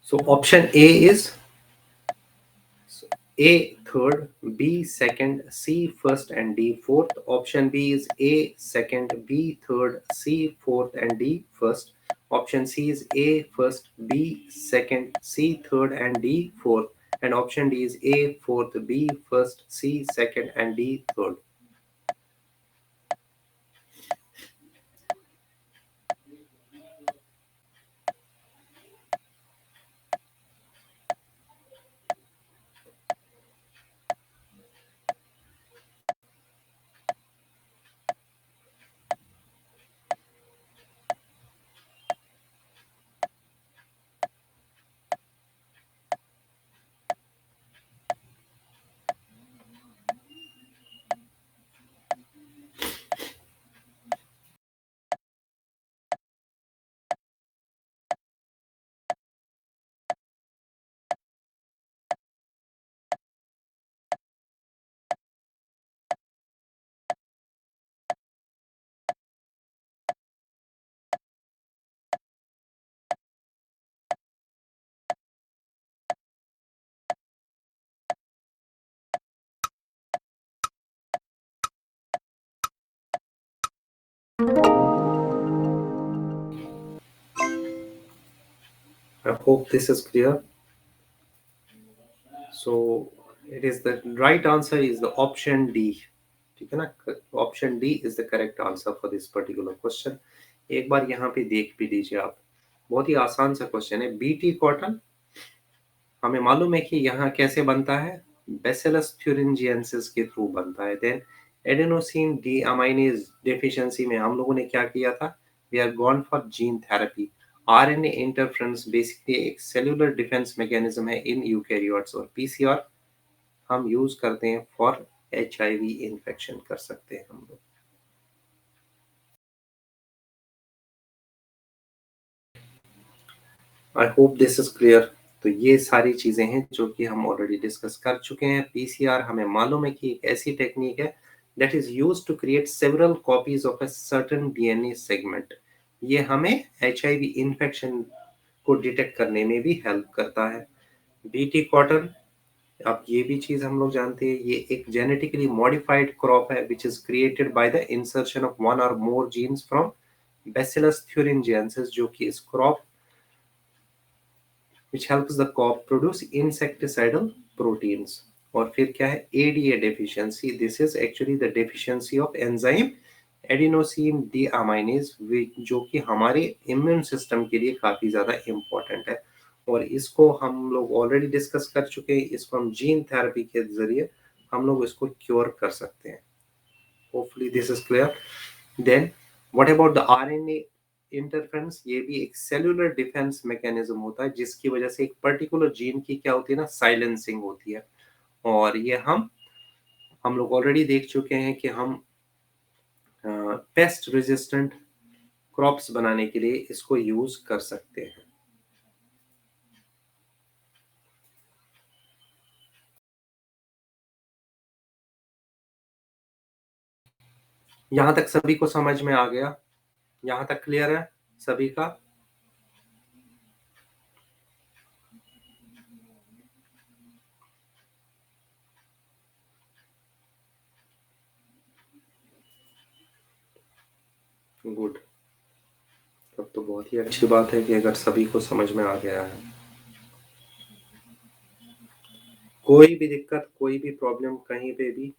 So option A is A third, B second, C first, and D fourth. Option B is A second, B third, C fourth, and D first. Option C is A first, B second, C third, and D fourth. And option D is A fourth, B first, C second, and D third. I hope this is clear. So it is the right answer is the option D. ठीक है ना, option D is the correct answer for this particular question. एक बार यहाँ पे देख भी लीजिए आप, बहुत ही आसान सा क्वेश्चन है। बीटी कॉटन हमें मालूम है कि यहाँ कैसे बनता है, बैसिलस थ्यूरिंजिएंसिस के थ्रू बनता है। Then adenosine deaminase deficiency में हम लोगों ने क्या किया था, we are gone for gene therapy. RNA interference basically एक सेल्यूलर डिफेंस मैकेनिज्म है इन यूकैरियोट्स, और पीसीआर हम यूज करते हैं फॉर एचआईवी इन्फेक्शन कर सकते हैं हम लोग। आई होप दिस इज क्लियर। तो ये सारी चीजें हैं जो कि हम ऑलरेडी डिस्कस कर चुके हैं। पीसीआर हमें मालूम है कि एक ऐसी टेक्निक है that is used to create several copies of a certain DNA segment. ये हमें एचआईवी इन्फेक्शन को डिटेक्ट करने में भी हेल्प करता है। बीटी कॉटन, अब ये भी चीज हम लोग जानते हैं, ये एक जेनेटिकली मॉडिफाइड क्रॉप है which is created by the insertion of one और more genes from bacillus thuringiensis, जो कि इस crop which helps the crop produce insecticidal proteins। और फिर क्या है, ADA deficiency, this is actually the deficiency of enzyme adenosine deaminase, जो कि हमारे इम्यून सिस्टम के लिए काफी ज्यादा इंपॉर्टेंट है। और इसको हम लोग ऑलरेडी डिस्कस कर चुके हैं, इसको हम जीन थेरेपी के जरिए हम लोग इसको क्योर कर सकते हैं। Hopefully this is clear. Then what about the RNA interference, ये भी एक सेल्यूलर डिफेंस मैकेनिज्म होता है जिसकी वजह से एक पर्टिकुलर जीन की क्या होती है ना, साइलेंसिंग होती है। और ये हम लोग ऑलरेडी देख चुके हैं कि हम पेस्ट रेजिस्टेंट क्रॉप्स बनाने के लिए इसको यूज कर सकते हैं। यहाँ तक सभी को समझ में आ गया? यहाँ तक क्लियर है सभी का? गुड, तब तो बहुत ही अच्छी बात है कि अगर सभी को समझ में आ गया है। कोई भी दिक्कत, कोई भी प्रॉब्लम कहीं पे भी?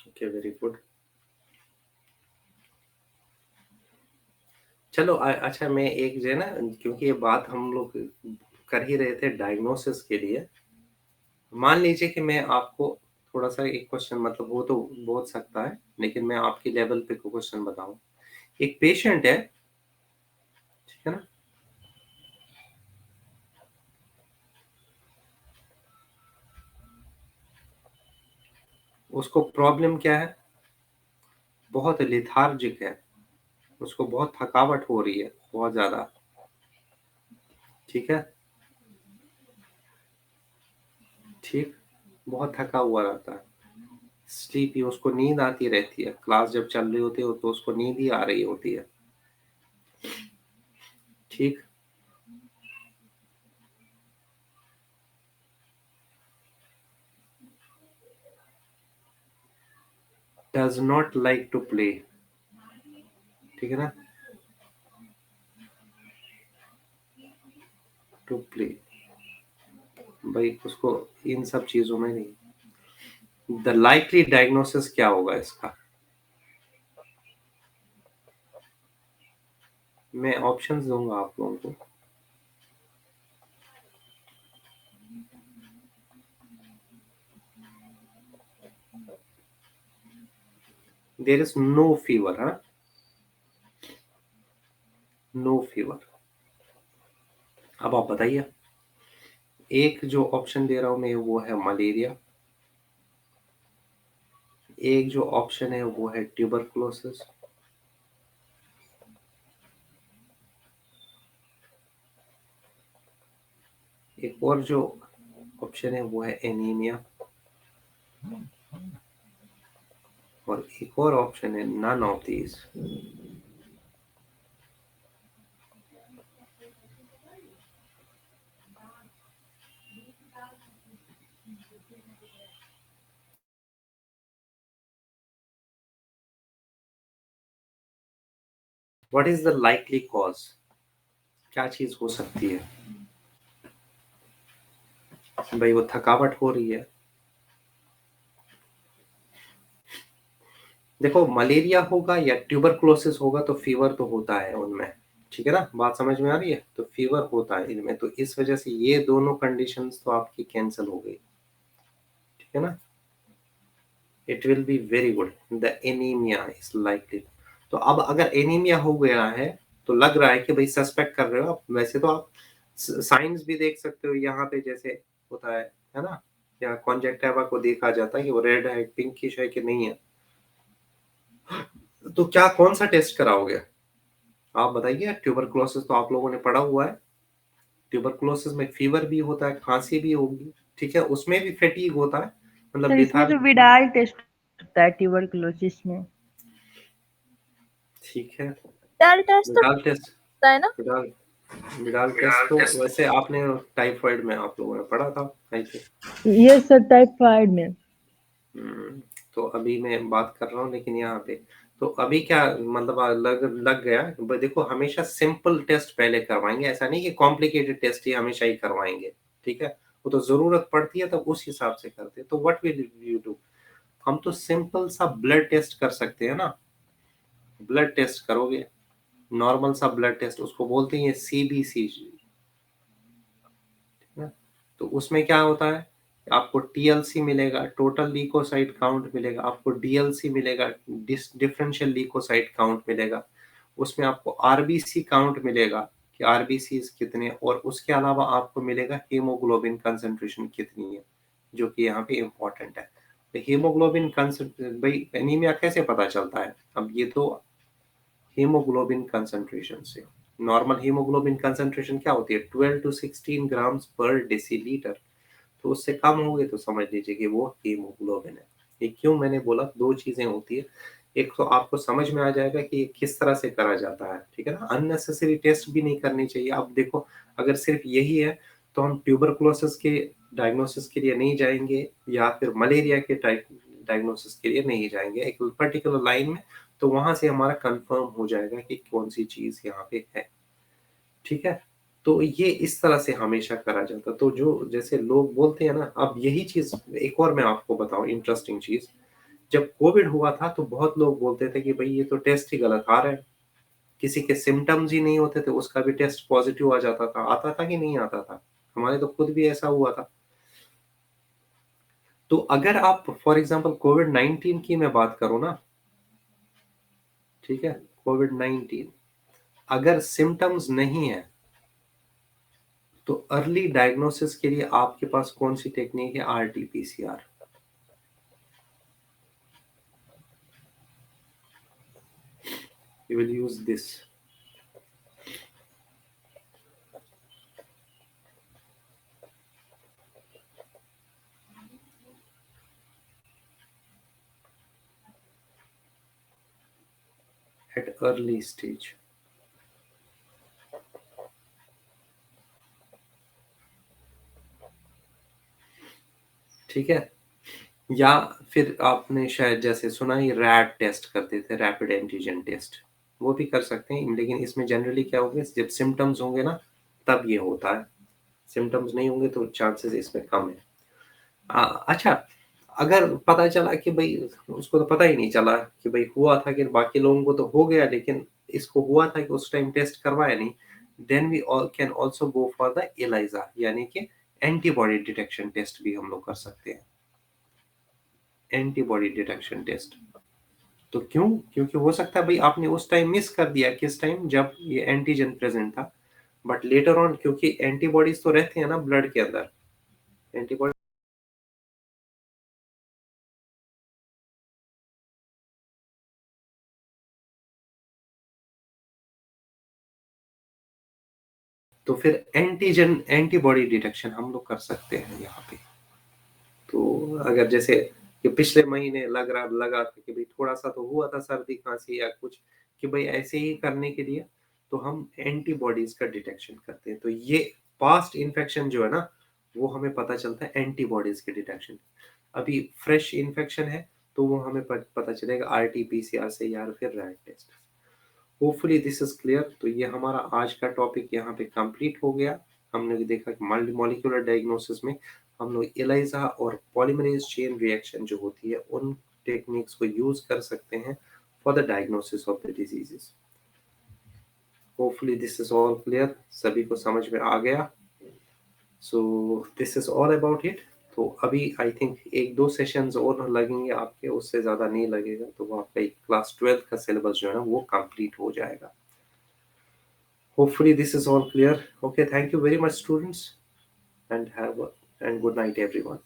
Okay, very good. चलो अच्छा, मैं एक जो है ना, क्योंकि ये बात हम लोग कर ही रहे थे डायग्नोसिस के लिए, मान लीजिए कि मैं आपको थोड़ा सा एक क्वेश्चन, मतलब वो तो बोल सकता है, लेकिन मैं आपकी लेवल पे क्वेश्चन बताऊं। एक पेशेंट है, ठीक है ना, उसको प्रॉब्लम क्या है? बहुत लिथार्जिक है, उसको बहुत थकावट हो रही है, बहुत ज्यादा, ठीक है, ठीक, बहुत थका हुआ रहता है, स्लीपी, उसको नींद आती रहती है, क्लास जब चल रही होती है तो उसको नींद ही आ रही होती है, ठीक। Does not like to play, ठीक है ना, टू प्ले, भाई उसको इन सब चीजों में नहीं। द लाइकली डायग्नोसिस क्या होगा इसका? मैं ऑप्शंस दूंगा आप लोगों को। देयर इज नो फीवर, हाँ, नो फीवर। अब आप बताइए, एक जो ऑप्शन दे रहा हूं मैं वो है मलेरिया, एक जो ऑप्शन है वो है ट्यूबरकुलोसिस, एक और जो ऑप्शन है वो है एनीमिया, और एक और ऑप्शन है none of these. What is the likely cause? क्या चीज हो सकती है? भाई वो थकावट हो रही है, देखो मलेरिया होगा या ट्यूबरकुलोसिस होगा तो फीवर तो होता है उनमें, ठीक है ना, बात समझ में आ रही है, तो फीवर होता है इनमें, तो इस वजह से ये दोनों कंडीशंस तो आपकी कैंसिल हो गई, ठीक है ना। It will be very good, the anaemia is likely. तो अब अगर एनीमिया हो गया है तो लग रहा है कि भाई सस्पेक्ट कर रहे हो आप, वैसे तो आप साइंस भी देख सकते हो यहाँ पे, जैसे होता है ना, या कॉन्जेक्टिवा को देखा जाता है कि वो रेड है, पिंकिश है कि नहीं है। तो क्या कौन सा टेस्ट कराओगे आप बताइए? ट्यूबरकुलोसिस तो आप लोगों ने पढ़ा हुआ है, ट्यूबरकुलोसिस में फीवर भी होता है, खांसी भी होगी, ठीक है, उसमें भी फैटीग होता है, मतलब सर इसमें तो लेथार्जी। विडाल टेस्ट होता है ट्यूबरकुलोसिस में। ठीक है, विडाल टेस्ट तो विडाल टेस्ट, होता है ना? विडाल विडाल टेस्ट तो वैसे आपने टाइफाइड में आप लोगों ने पढ़ा था, आई थिंक। ये सर टाइफाइड में। तो अभी मैं बात कर रहा हूँ, लेकिन यहाँ पे तो अभी क्या मतलब लग गया, देखो हमेशा सिंपल टेस्ट पहले करवाएंगे, ऐसा नहीं कि कॉम्प्लिकेटेड टेस्ट ही हमेशा ही करवाएंगे, ठीक है, वो तो जरूरत पड़ती है तब उस हिसाब से करते हैं। तो व्हाट विल यू डू, हम तो सिंपल सा ब्लड टेस्ट कर सकते हैं ना, ब्लड टेस्ट करोगे, नॉर्मल सा ब्लड टेस्ट, उसको बोलते हैं सीबीसी, ना। तो उसमें क्या होता है, आपको टीएलसी मिलेगा, टोटल लीकोसाइट काउंट मिलेगा, आपको डीएलसी मिलेगा, डिफरेंशियल लीकोसाइट काउंट मिलेगा, उसमें आपको आरबीसी काउंट मिलेगा कि आरबीसी कितने, और उसके अलावा आपको मिलेगा हीमोग्लोबिन कंसंट्रेशन कितनी है, जो कि यहाँ पे इम्पोर्टेंट है। तो हीमोग्लोबिन कंसंट्रेशन, भाई एनीमिया कैसे पता चलता है? अब ये तो हीमोग्लोबिन कंसंट्रेशन से, नॉर्मल हीमोग्लोबिन कंसंट्रेशन क्या होती है, 12 टू 16 ग्राम्स पर डेसीलीटर, तो उससे कम हो गए तो समझ लीजिए कि वो हीमोग्लोबिन है। ये क्यों मैंने बोला, दो चीजें होती है, एक तो आपको समझ में आ जाएगा कि ये किस तरह से करा जाता है, ठीक है ना। अननेसेसरी टेस्ट भी नहीं करनी चाहिए। अब देखो, अगर सिर्फ यही है तो हम ट्यूबरकुलोसिस के डायग्नोसिस के लिए नहीं जाएंगे या फिर मलेरिया के डायग्नोसिस के लिए नहीं जाएंगे एक पर्टिकुलर लाइन में, तो वहां से हमारा कंफर्म हो जाएगा कि कौन सी चीज यहाँ पे है, ठीक है। तो ये इस तरह से हमेशा करा जाता। तो जो जैसे लोग बोलते हैं ना, अब यही चीज एक और मैं आपको बताऊं इंटरेस्टिंग चीज, जब कोविड हुआ था तो बहुत लोग बोलते थे कि भाई ये तो टेस्ट ही गलत आ रहा है, किसी के सिम्टम्स ही नहीं होते थे उसका भी टेस्ट पॉजिटिव आ जाता था। आता था कि नहीं आता था? हमारे तो खुद भी ऐसा हुआ था। तो अगर आप फॉर एग्जांपल कोविड-19 की मैं बात करूं ना, ठीक है, कोविड-19 अगर सिम्टम्स नहीं है तो अर्ली डायग्नोसिस के लिए आपके पास कौन सी टेक्निक है? RT-PCR. You will use this. at early stage, ठीक है। या फिर आपने शायद जैसे सुना ही रैट टेस्ट करते थे, रैपिड एंटीजन टेस्ट, वो भी कर सकते हैं, लेकिन इसमें जनरली क्या होगा, जब सिम्टम्स होंगे ना तब ये होता है, सिम्टम्स नहीं होंगे तो चांसेस इसमें कम है। अच्छा, अगर पता चला कि भाई उसको तो पता ही नहीं चला कि भाई हुआ था, कि बाकी लोगों को तो हो गया लेकिन इसको हुआ था कि उस टाइम टेस्ट करवाया नहीं, then we can also go for the ELISA, यानी कि एंटीबॉडी डिटेक्शन टेस्ट भी हम लोग कर सकते हैं। एंटीबॉडी डिटेक्शन टेस्ट तो क्यों? क्योंकि हो सकता है भाई आपने उस टाइम मिस कर दिया, किस टाइम? जब ये एंटीजन प्रेजेंट था, बट लेटर ऑन क्योंकि एंटीबॉडीज तो रहते हैं ना ब्लड के अंदर, एंटीबॉडी तो फिर एंटीजन एंटीबॉडी डिटेक्शन हम लोग कर सकते हैं यहाँ पे। तो अगर जैसे कि पिछले महीने लगा था कि भाई थोड़ा सा तो हुआ था सर्दी खांसी या कुछ, कि भाई ऐसे ही करने के लिए तो हम एंटीबॉडीज का डिटेक्शन करते हैं। तो ये पास्ट इन्फेक्शन जो है ना वो हमें पता चलता है एंटीबॉडीज के डिटेक्शन। अभी फ्रेश इन्फेक्शन है तो वो हमें पता चलेगा आरटी-पीसीआर से या फिर RAT test. Hopefully this is clear. तो ये हमारा आज का टॉपिक यहाँ पे कंप्लीट हो गया। हमने देखा कि मल्टी मॉलिक्यूलर डायग्नोसिस में हम लोग एलाइजा और पॉलीमरेज चेन रिएक्शन जो होती है उन टेक्निक्स को यूज कर सकते हैं for the diagnosis of the diseases. Hopefully this is all clear, सभी को समझ में आ गया। So this is all about it. तो अभी आई थिंक एक दो सेशंस और लगेंगे आपके, उससे ज़्यादा नहीं लगेगा, तो वो आपका एक क्लास 12 का सिलेबस जो है ना वो कंप्लीट हो जाएगा। Hopefully this is all clear. Okay, thank you very much students, and and good night everyone.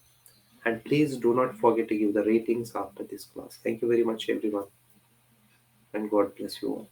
And please do not forget to give the ratings after this class. Thank you very much everyone, and God bless you all.